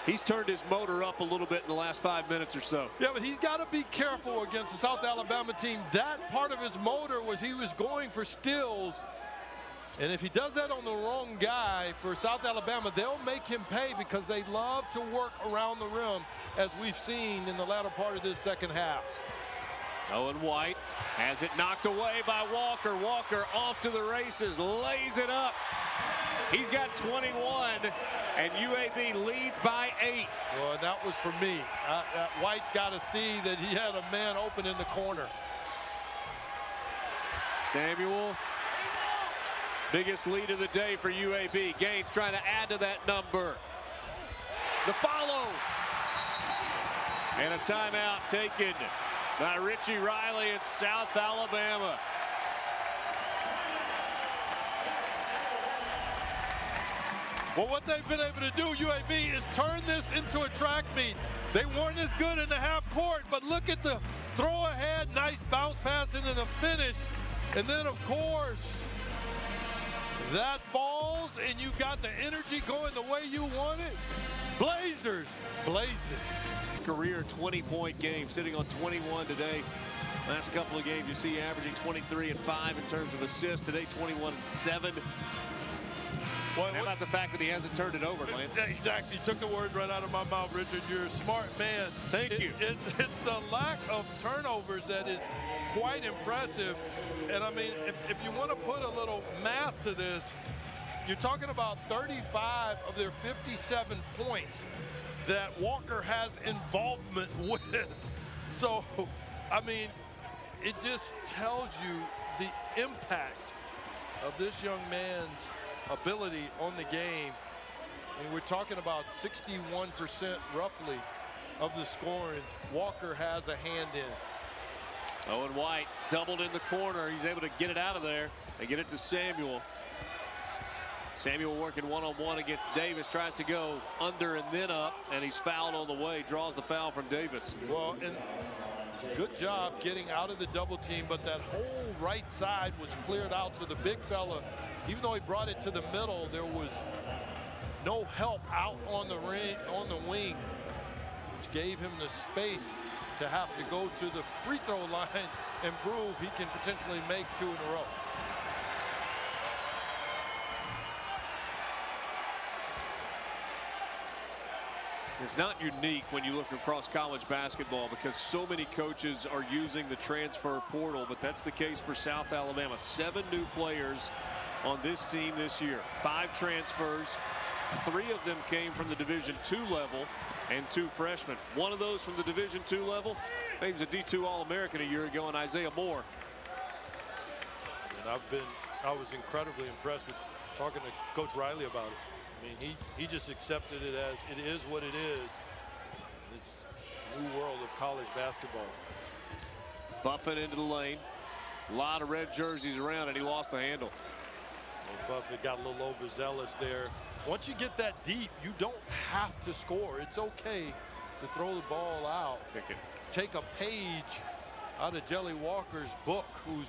He's turned his motor up a little bit in the last 5 minutes or so. Yeah, but he's got to be careful against the South Alabama team. That part of his motor was he was going for steals, And if he does that on the wrong guy for South Alabama, they'll make him pay because they love to work around the rim, as we've seen in the latter part of this second half. Owen White has it knocked away by Walker. Walker off to the races, lays it up. He's got 21, and UAB leads by 8. Well, and that was for me. White's got to see that he had a man open in the corner. Samuel, biggest lead of the day for UAB. Gaines trying to add to that number. The follow. And a timeout taken by Richie Riley in South Alabama. Well, what they've been able to do, UAB, is turn this into a track meet. They weren't as good in the half court, but look at the throw ahead, nice bounce pass into the finish. And then, of course, that falls, and you got the energy going the way you want it. Blazers, blazing. Career 20-point game, sitting on 21 today. Last couple of games, you see averaging 23 and 5 in terms of assists. Today, 21 and 7. Well, how about the fact that he hasn't turned it over, Lance? Exactly. You took the words right out of my mouth, Richard. You're a smart man. Thank you. It's the lack of turnovers that is quite impressive. And, I mean, if you want to put a little math to this, you're talking about 35 of their 57 points that Walker has involvement with. So, I mean, it just tells you the impact of this young man's ability on the game. I mean, we're talking about 61% roughly of the scoring Walker has a hand in. Owen White doubled in the corner. He's able to get it out of there and get it to Samuel. Samuel working one-on-one against Davis, tries to go under and then up, and he's fouled on the way, draws the foul from Davis. Well, and good job getting out of the double team, but that whole right side was cleared out, so the big fella, even though he brought it to the middle, there was no help out on the wing, which gave him the space to have to go to the free throw line and prove he can potentially make 2 in a row. It's not unique when you look across college basketball because so many coaches are using the transfer portal, but that's the case for South Alabama. 7 new players on this team this year. 5 transfers. 3 of them came from the Division II level and 2 freshmen. One of those from the Division II level, he was a D2 All-American a year ago, and Isaiah Moore. And I was incredibly impressed with talking to Coach Riley about it. I mean, he just accepted it as it is what it is. It's a new world of college basketball. Buffett into the lane. A lot of red jerseys around, and he lost the handle. Well, Buffett got a little overzealous there. Once you get that deep, you don't have to score. It's okay to throw the ball out. Take a page out of Jelly Walker's book, who's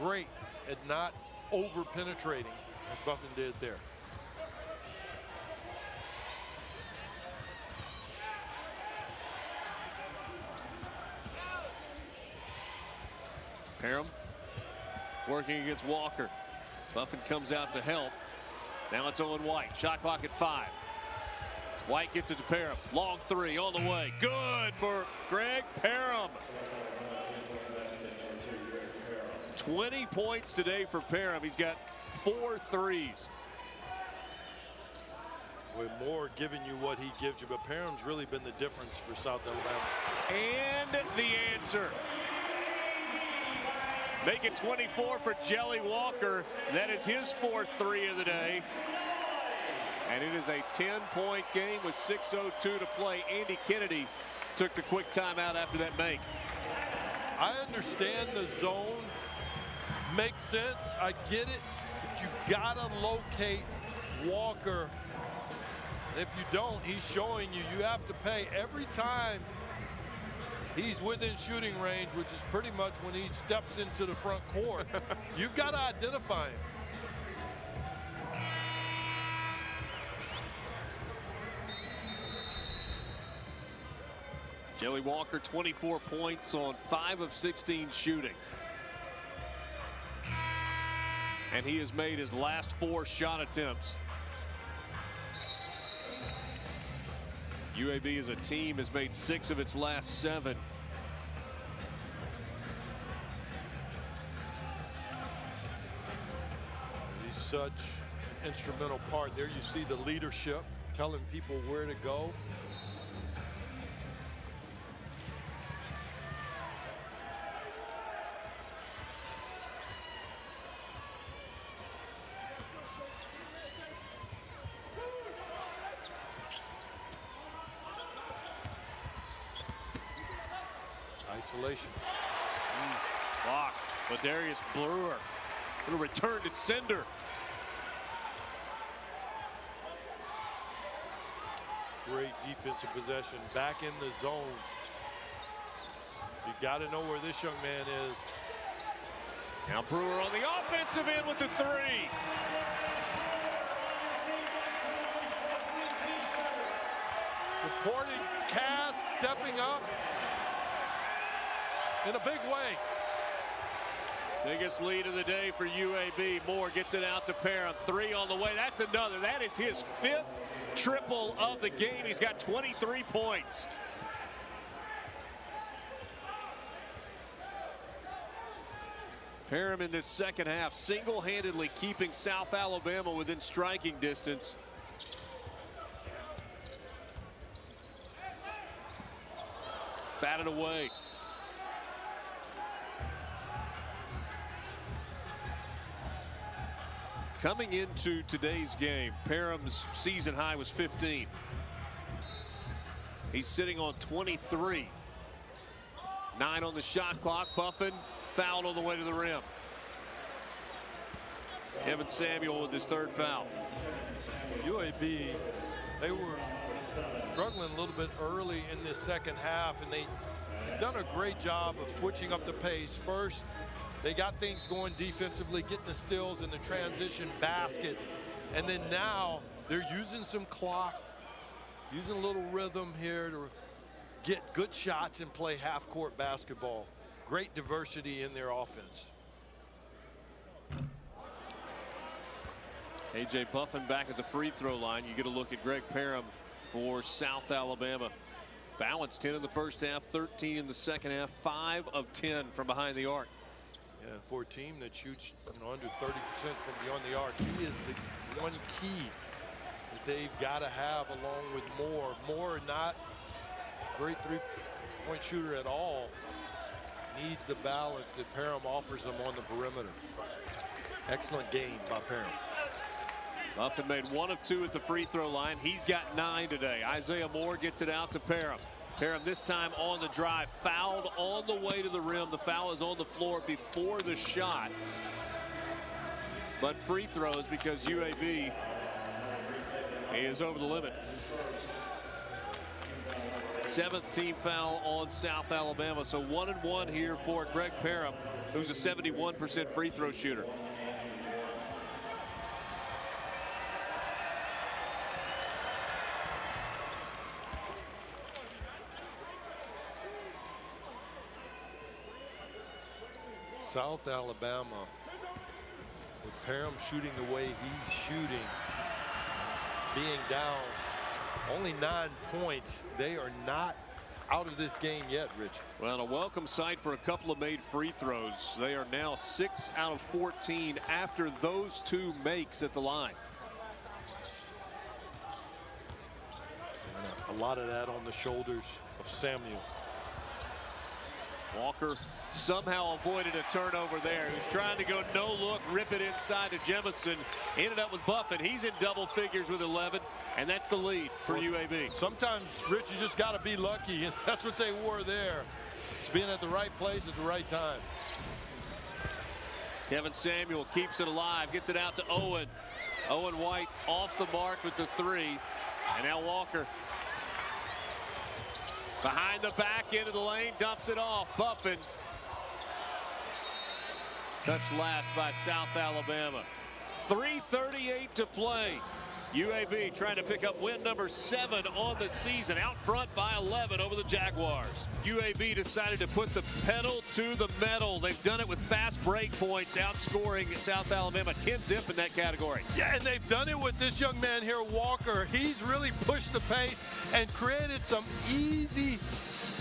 great at not over-penetrating, as Buffett did there. Parham working against Walker. Buffett comes out to help. Now it's Owen White. Shot clock at 5. White gets it to Parham. Long 3 on the way. Good for Greg Parham. 20 points today for Parham. He's got 4 threes. With Moore giving you what he gives you, but Parham's really been the difference for South Alabama. And the answer. Make it 24 for Jelly Walker. That is his 4th 3 of the day. And it is a 10-point game with 6:02 to play. Andy Kennedy took the quick timeout after that make. I understand the zone. Makes sense. I get it. But you gotta locate Walker. If you don't, he's showing you. You have to pay every time he's within shooting range, which is pretty much when he steps into the front court. You've got to identify him. Jelly Walker, 24 points on 5 of 16 shooting. and he has made his last 4 shot attempts. UAB as a team has made 6 of its last 7. He's such an instrumental part. There you see the leadership, telling people where to go. Isolation. Blocked. Ladarius Brewer. It'll return to sender. Great defensive possession. Back in the zone. You got to know where this young man is. Now Brewer on the offensive end with the 3. Supporting Cass, stepping up in a big way. Biggest lead of the day for UAB. Moore gets it out to Parham. 3 on the way. That's another. That is his 5th triple of the game. He's got 23 points. Parham in this second half single-handedly keeping South Alabama within striking distance. Batted away. Coming into today's game, Parham's season high was 15. He's sitting on 23. 9 on the shot clock. Buffin fouled on the way to the rim. Kevin Samuel with his 3rd foul. UAB, they were struggling a little bit early in this second half, and they've done a great job of switching up the pace. First, they got things going defensively, getting the steals and the transition baskets. And then now they're using some clock, using a little rhythm here to get good shots and play half-court basketball. Great diversity in their offense. A.J. Buffin back at the free throw line. You get a look at Greg Parham for South Alabama. Balance 10 in the first half, 13 in the second half, 5 of 10 from behind the arc. Yeah, for a team that shoots under 30% from beyond the arc, he is the one key that they've got to have along with Moore. Moore, not a great 3-point shooter at all, needs the balance that Parham offers them on the perimeter. Excellent game by Parham. Buffin made 1 of 2 at the free throw line. He's got 9 today. Isaiah Moore gets it out to Parham. Parham this time on the drive, fouled on the way to the rim. The foul is on the floor before the shot. But free throws because UAB is over the limit. 7th team foul on South Alabama. So 1-1 here for Greg Parham, who's a 71% free throw shooter. South Alabama, with Parham shooting the way he's shooting, being down only 9 points, they are not out of this game yet, Rich. Well, a welcome sight for a couple of made free throws. They are now 6 out of 14 after those 2 makes at the line. And a lot of that on the shoulders of Samuel. Walker somehow avoided a turnover there. He was trying to go no look, rip it inside to Jemison. Ended up with Buffin. He's in double figures with 11, and that's the lead for UAB. Sometimes, Rich, you just got to be lucky, and that's what they were there. It's being at the right place at the right time. Kevin Samuel keeps it alive, gets it out to Owen. Owen White off the mark with the 3, and now Walker behind the back into the lane, dumps it off. Buffin. Touched last by South Alabama. 3:38 to play. UAB trying to pick up win number 7 on the season, out front by 11 over the Jaguars. UAB decided to put the pedal to the metal. They've done it with fast break points, outscoring South Alabama 10-zip in that category. Yeah, and they've done it with this young man here, Walker. He's really pushed the pace and created some easy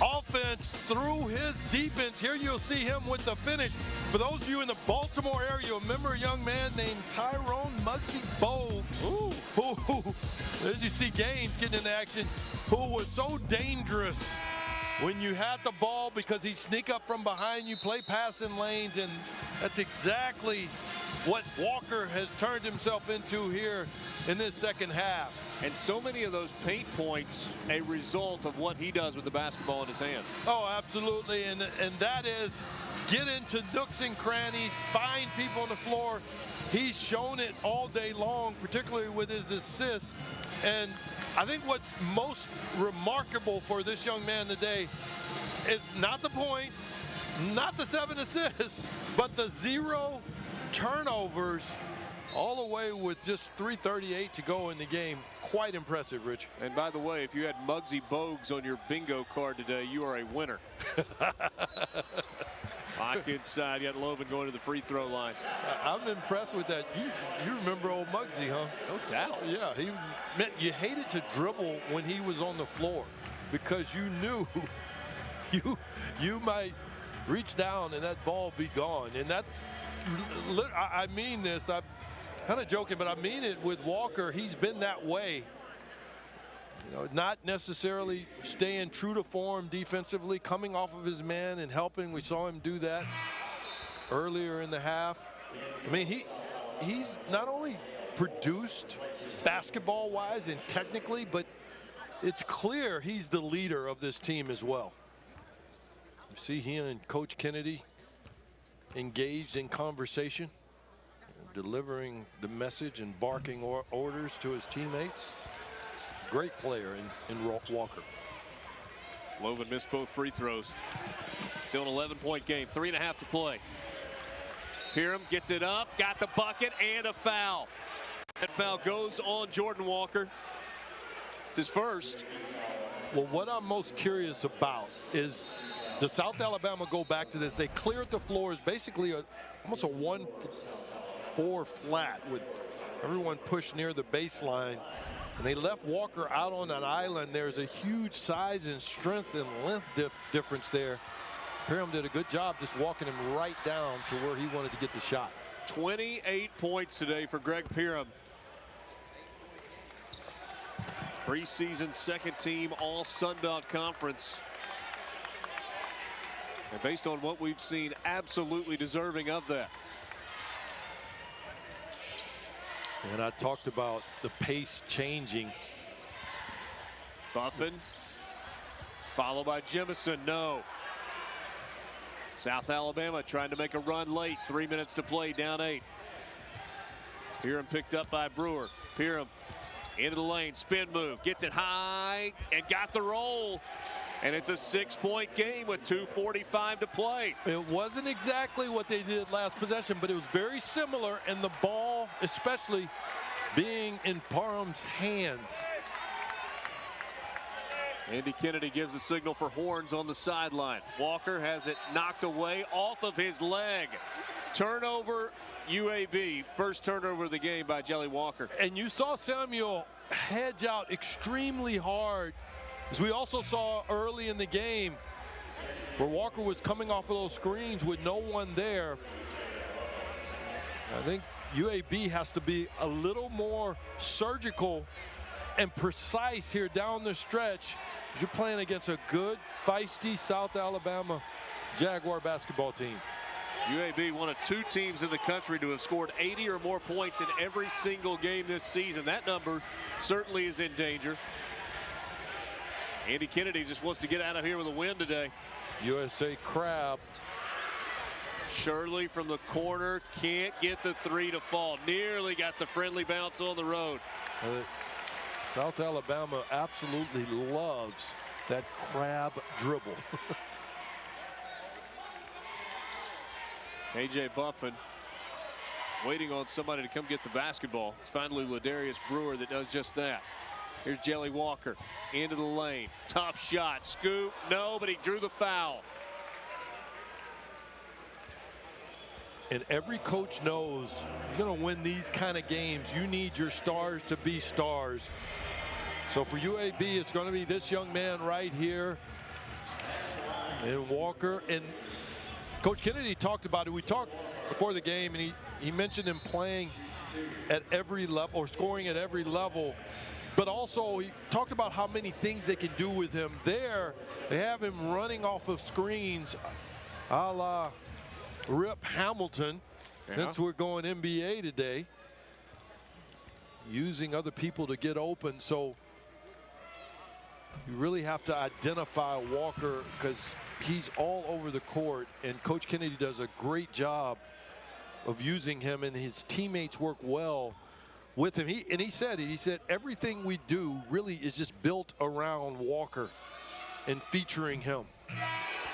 offense through his defense. Here you'll see him with the finish. For those of you in the Baltimore area, remember a young man named Tyrone Muggsy Bogues, who, as you see Gaines getting in action, who was so dangerous when you had the ball because he'd sneak up from behind you, play passing lanes, and that's exactly what Walker has turned himself into here in this second half. And so many of those paint points a result of what he does with the basketball in his hands. Oh, absolutely, and that is get into nooks and crannies, find people on the floor. He's shown it all day long, particularly with his assists. And I think what's most remarkable for this young man today is not the points, not the 7 assists, but the 0 turnovers, all the way with just 3:38 to go in the game. Quite impressive, Rich. And by the way, if you had Muggsy Bogues on your bingo card today, you are a winner. Lock inside. You got Lovin going to the free throw line. I'm impressed with that. You remember old Muggsy, huh? No doubt. Yeah, he was. Man, you hated to dribble when he was on the floor because you knew you might reach down and that ball be gone. And that's, I mean this. I'm kind of joking, but I mean it with Walker. He's been that way. You know, not necessarily staying true to form defensively, coming off of his man and helping. We saw him do that earlier in the half. I mean, he's not only produced basketball-wise and technically, but it's clear he's the leader of this team as well. You see he and Coach Kennedy engaged in conversation, delivering the message and barking orders to his teammates. Great player in Walker. Lovin missed both free throws. Still an 11-point game, 3.5 to play. Hiram gets it up, got the bucket, and a foul. That foul goes on Jordan Walker. It's his first. Well, what I'm most curious about is, does South Alabama go back to this? They cleared the floors, basically almost a 1-4 flat with everyone pushed near the baseline. And they left Walker out on an island. There's a huge size and strength and length difference there. Hiram did a good job just walking him right down to where he wanted to get the shot. 28 points today for Greg Hiram. Preseason second team All Sun Belt Conference. And based on what we've seen, absolutely deserving of that. And I talked about the pace changing. Buffin, followed by Jemison, no. South Alabama trying to make a run late, 3 minutes to play, down 8. Hiram picked up by Brewer. Hiram into the lane, spin move, gets it high, and got the roll. And it's a 6-point game with 2:45 to play. It wasn't exactly what they did last possession, but it was very similar, and the ball, especially being in Parham's hands. Andy Kennedy gives the signal for horns on the sideline. Walker has it knocked away off of his leg. Turnover, UAB. First turnover of the game by Jelly Walker. And you saw Samuel hedge out extremely hard, as we also saw early in the game, where Walker was coming off of those screens with no one there. I think UAB has to be a little more surgical and precise here down the stretch. You're playing against a good, feisty South Alabama Jaguar basketball team. UAB, one of 2 teams in the country to have scored 80 or more points in every single game this season. That number certainly is in danger. Andy Kennedy just wants to get out of here with a win today. USA Crab. Shirley from the corner can't get the 3 to fall. Nearly got the friendly bounce on the road. South Alabama absolutely loves that crab dribble. A.J. Buffin waiting on somebody to come get the basketball. It's finally Ladarius Brewer that does just that. Here's Jelly Walker into the lane. Tough shot. Scoop. No, but he drew the foul. And every coach knows you're going to win these kind of games. You need your stars to be stars. So for UAB, it's going to be this young man right here. And Walker. And Coach Kennedy talked about it. We talked before the game, and he mentioned him playing at every level or scoring at every level. But also he talked about how many things they can do with him. There, they have him running off of screens a la Rip Hamilton, since we're going NBA today, using other people to get open. So you really have to identify Walker because he's all over the court, and Coach Kennedy does a great job of using him, and his teammates work well with him. He said everything we do really is just built around Walker and featuring him.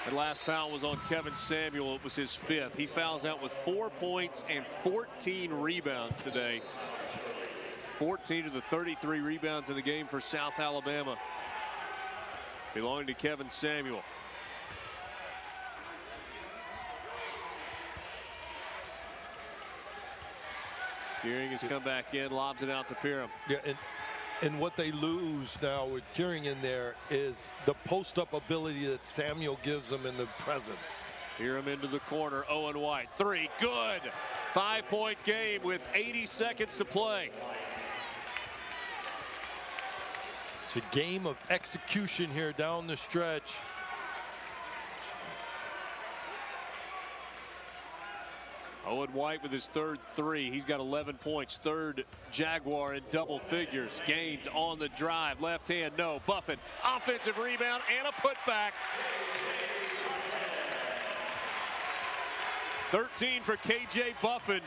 The last foul was on Kevin Samuel. It was his 5th. He fouls out with 4 points and 14 rebounds today. 14 of the 33 rebounds in the game for South Alabama belonging to Kevin Samuel. Kearing has come back in, lobs it out to Pyram. Yeah, and what they lose now with Kearing in there is the post-up ability that Samuel gives them in the presence. Pyram into the corner. Owen White, 3, good. 5-point game with 80 seconds to play. It's a game of execution here down the stretch. Owen White with his 3rd 3. He's got 11 points. 3rd Jaguar in double figures. Gaines on the drive. Left hand, no. Buffin. Offensive rebound and a putback. 13 for KJ Buffin.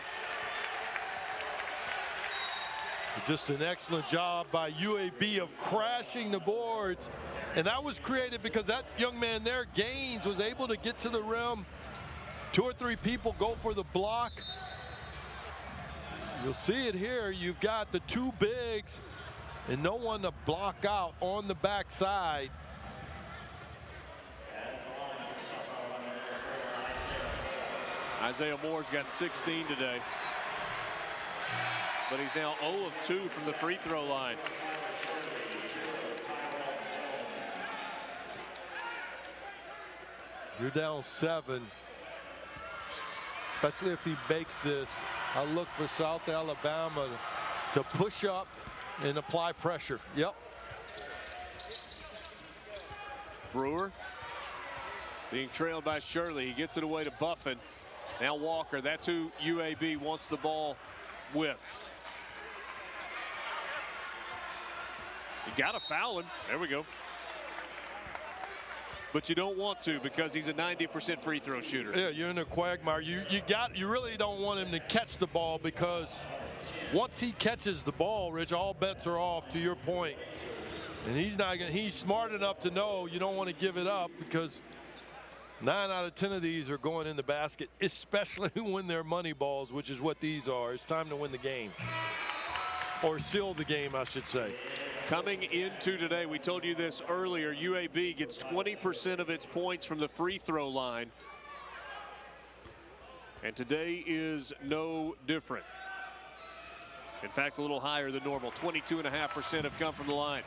Just an excellent job by UAB of crashing the boards. And that was created because that young man there, Gaines, was able to get to the rim. 2 or 3 people go for the block. You'll see it here. You've got the 2 bigs and no one to block out on the backside. Isaiah Moore's got 16 today. But he's now 0 of 2 from the free throw line. You're down 7. Especially if he makes this. I look for South Alabama to push up and apply pressure. Yep. Brewer being trailed by Shirley. He gets it away to Buffin. Now Walker. That's who UAB wants the ball with. You got to foul him. There we go. But you don't want to because he's a 90% free throw shooter. Yeah, you're in a quagmire. You really don't want him to catch the ball because once he catches the ball, Rich, all bets are off, to your point. And he's smart enough to know you don't want to give it up because 9 out of 10 of these are going in the basket, especially when they're money balls, which is what these are. It's time to win the game. Or seal the game, I should say. Coming into today, we told you this earlier, UAB gets 20% of its points from the free throw line. And today is no different. In fact, a little higher than normal. 22.5% have come from the line.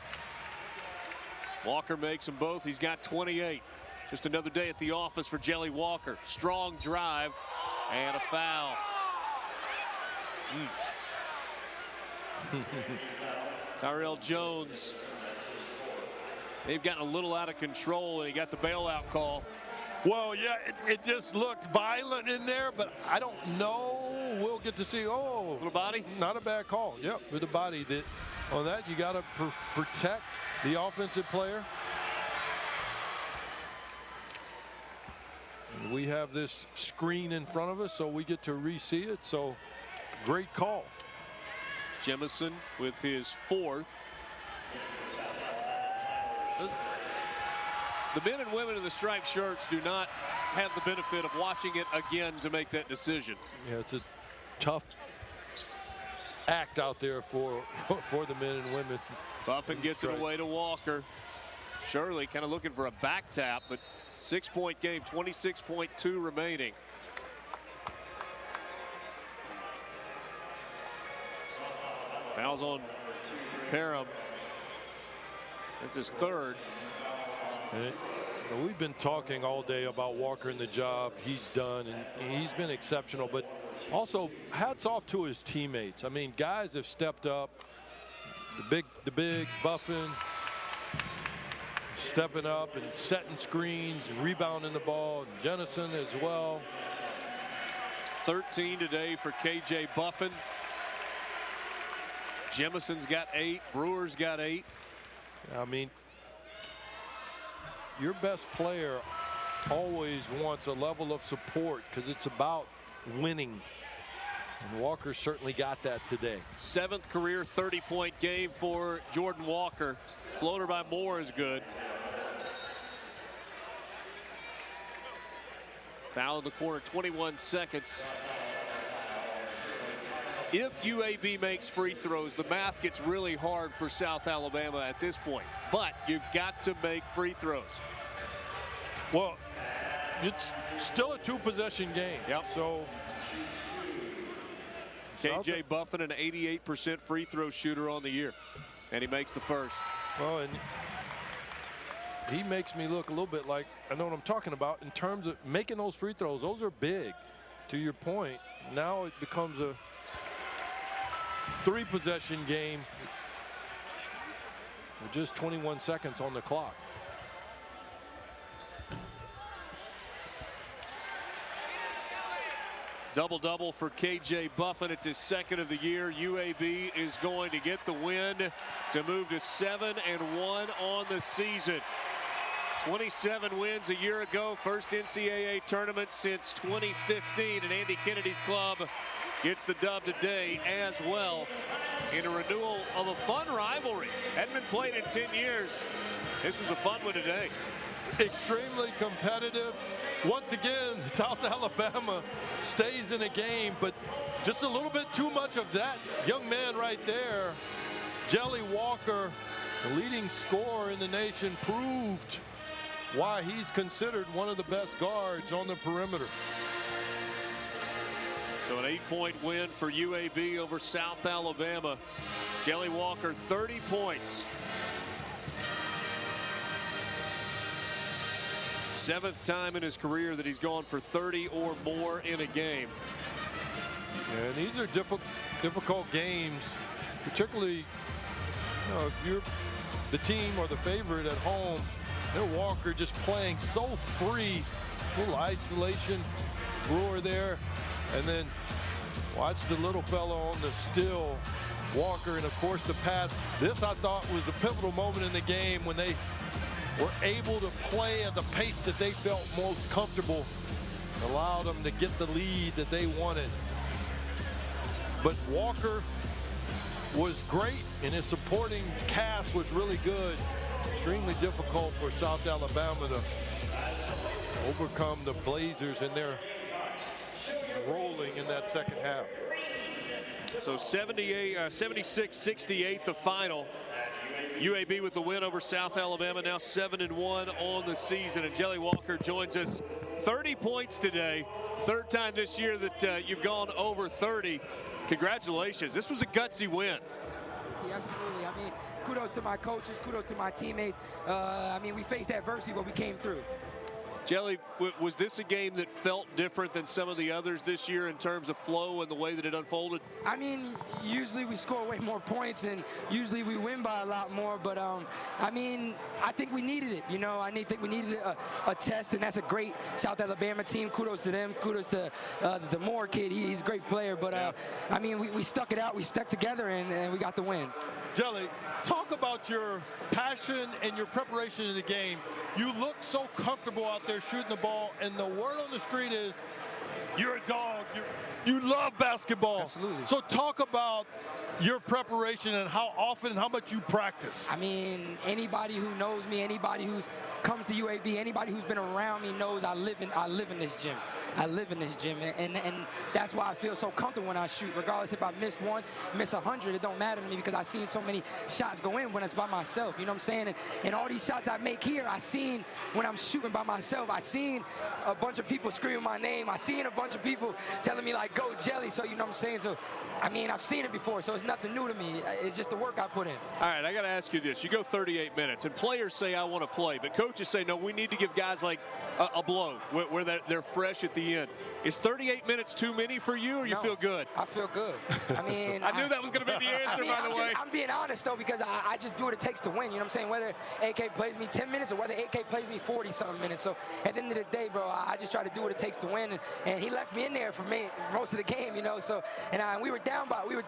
Walker makes them both. He's got 28. Just another day at the office for Jelly Walker. Strong drive and a foul. Tyrell Jones, they've gotten a little out of control, and he got the bailout call. Well, yeah, it just looked violent in there, but I don't know. We'll get to see. Oh, little body? Not a bad call. Yep, with the body. On that, you got to protect the offensive player. And we have this screen in front of us, so we get to re-see it. So, great call. Jemison with his 4th. The men and women in the striped shirts do not have the benefit of watching it again to make that decision. Yeah, it's a tough act out there for the men and women. Buffin gets it away to Walker. Shirley kind of looking for a back tap, but 6-point game, 26.2 remaining. Fouls on Parham. That's his third. We've been talking all day about Walker and the job he's done, and he's been exceptional, but also hats off to his teammates. I mean, guys have stepped up. The big Buffin stepping up and setting screens and rebounding the ball, and Jennison as well. 13 today for KJ Buffin. Jemison's got 8. Brewer's got 8. I mean, your best player always wants a level of support because it's about winning. And Walker certainly got that today. 7th career 30-point game for Jordan Walker. Floater by Moore is good. Foul in the corner, 21 seconds. If UAB makes free throws, the math gets really hard for South Alabama at this point. But you've got to make free throws. Well, it's still a 2-possession game. Yep. So KJ Buffin, an 88% free throw shooter on the year, and he makes the first. Well, and he makes me look a little bit like I know what I'm talking about in terms of making those free throws. Those are big. To your point, now it becomes a 3-possession game with just 21 seconds on the clock. Double-double for KJ Buffin. It's his 2nd of the year. UAB is going to get the win to move to 7-1 on the season. 27 wins a year ago. First NCAA tournament since 2015. And Andy Kennedy's club gets the dub today as well in a renewal of a fun rivalry. Hadn't been played in 10 years. This was a fun one today. Extremely competitive. Once again, South Alabama stays in a game, but just a little bit too much of that young man right there. Jelly Walker, the leading scorer in the nation, proved why he's considered one of the best guards on the perimeter. So an 8-point win for UAB over South Alabama. Jelly Walker, 30 points. 7th time in his career that he's gone for 30 or more in a game. And these are difficult games, particularly if you're the team or the favorite at home. Walker just playing so free, a little isolation. Brewer there, and then watch the little fellow on the steal. Walker, and of course the pass. This I thought was a pivotal moment in the game when they were able to play at the pace that they felt most comfortable, allowed them to get the lead that they wanted. But Walker was great, and his supporting cast was really good. Extremely difficult for South Alabama to overcome the Blazers, and they're rolling in that second half. So 76-68 the final. UAB with the win over South Alabama, now 7-1 on the season. And Jelly Walker joins us. 30 points today. 3rd time this year that you've gone over 30. Congratulations. This was a gutsy win. Absolutely. I mean, kudos to my coaches, kudos to my teammates. I mean, we faced adversity, but we came through. Jelly, was this a game that felt different than some of the others this year in terms of flow and the way that it unfolded? I mean, usually we score way more points, and usually we win by a lot more. But, I mean, I think we needed it. You know, I think we needed a test, and that's a great South Alabama team. Kudos to them. Kudos to the Moore kid. He's a great player. But, I mean, we stuck it out. We stuck together, and we got the win. Jelly, talk about your passion and your preparation of the game. You look so comfortable out there shooting the ball, and the word on the street is you're a dog. You love basketball. Absolutely. So talk about your preparation and how often and how much you practice. I mean, anybody who knows me, anybody who's comes to UAB, anybody who's been around me knows I live in this gym. I live in this gym, and that's why I feel so comfortable when I shoot. Regardless if I miss one, miss 100, it don't matter to me because I've seen so many shots go in when it's by myself. You know what I'm saying? And all these shots I make here, I seen when I'm shooting by myself. I seen a bunch of people screaming my name. I seen a bunch of people telling me like, "Go Jelly." So you know what I'm saying? So I mean, I've seen it before, so it's nothing new to me. It's just the work I put in. All right, I got to ask you this. You go 38 minutes, and players say, I want to play, but coaches say, no, we need to give guys like a blow where they're fresh at the end. Is 38 minutes too many for you, or you feel good? I feel good. I mean, I knew that was going to be the answer, by the way. I'm being honest, though, because I just do what it takes to win. You know what I'm saying? Whether AK plays me 10 minutes or whether AK plays me 40-something minutes. So at the end of the day, bro, I just try to do what it takes to win. And he left me in there for me most of the game, you know. So and we were down, you know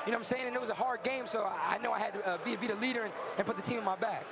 what I'm saying? And it was a hard game, so I know I had to be the leader and put the team in my back.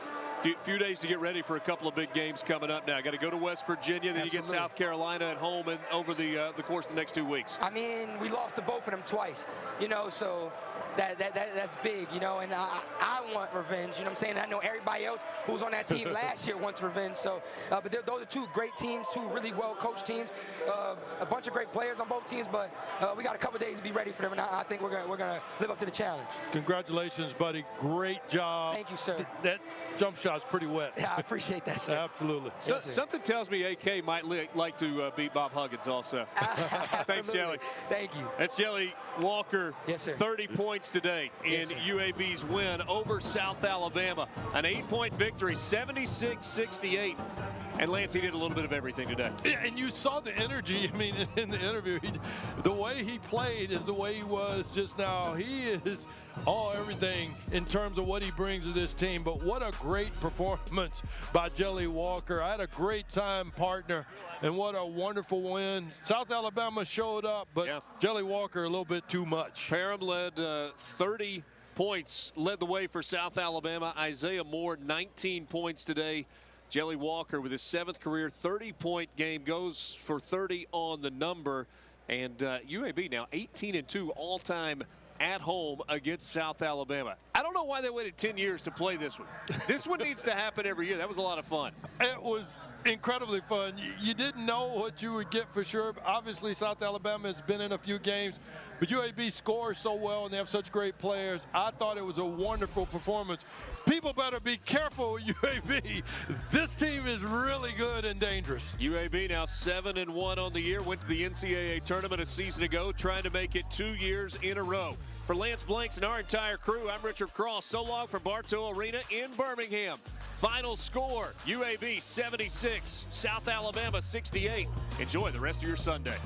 Few days to get ready for a couple of big games coming up now. Got to go to West Virginia, then you get South Carolina at home and over the course of the next 2 weeks. I mean, we lost to both of them twice, you know, so that's big, you know, and I want revenge, you know what I'm saying? I know everybody else who was on that team last year wants revenge, so, but those are two great teams, two really well-coached teams, a bunch of great players on both teams, but we got a couple days to be ready for them, and I think we're gonna live up to the challenge. Congratulations, buddy. Great job. Thank you, sir. That jump shot's pretty wet. Yeah, I appreciate that, sir. Absolutely. Yes, sir. Something tells me AK might like to beat Bob Huggins also. Thanks, Jelly. Thank you. That's Jelly Walker. Yes, sir. 30 points today in UAB's win over South Alabama. An 8-point victory, 76-68. And Lance, he did a little bit of everything today. Yeah, and you saw the energy. I mean, in the interview, the way he played is the way he was just now. He is everything in terms of what he brings to this team. But what a great performance by Jelly Walker. I had a great time, partner, and what a wonderful win. South Alabama showed up, but Jelly Walker a little bit too much. Parham led 30 points, led the way for South Alabama. Isaiah Moore, 19 points today. Jelly Walker with his 7th career 30-point game goes for 30 on the number. And UAB now 18-2 all-time at home against South Alabama. I don't know why they waited 10 years to play this one. This one needs to happen every year. That was a lot of fun. It was incredibly fun. You didn't know what you would get for sure. Obviously, South Alabama has been in a few games, but UAB scores so well and they have such great players. I thought it was a wonderful performance. People better be careful with UAB. This team is really good and dangerous. UAB now 7-1 on the year. Went to the NCAA tournament a season ago, trying to make it 2 years in a row. For Lance Blanks and our entire crew, I'm Richard Cross. So long from Bartow Arena in Birmingham. Final score, UAB 76, South Alabama 68. Enjoy the rest of your Sunday.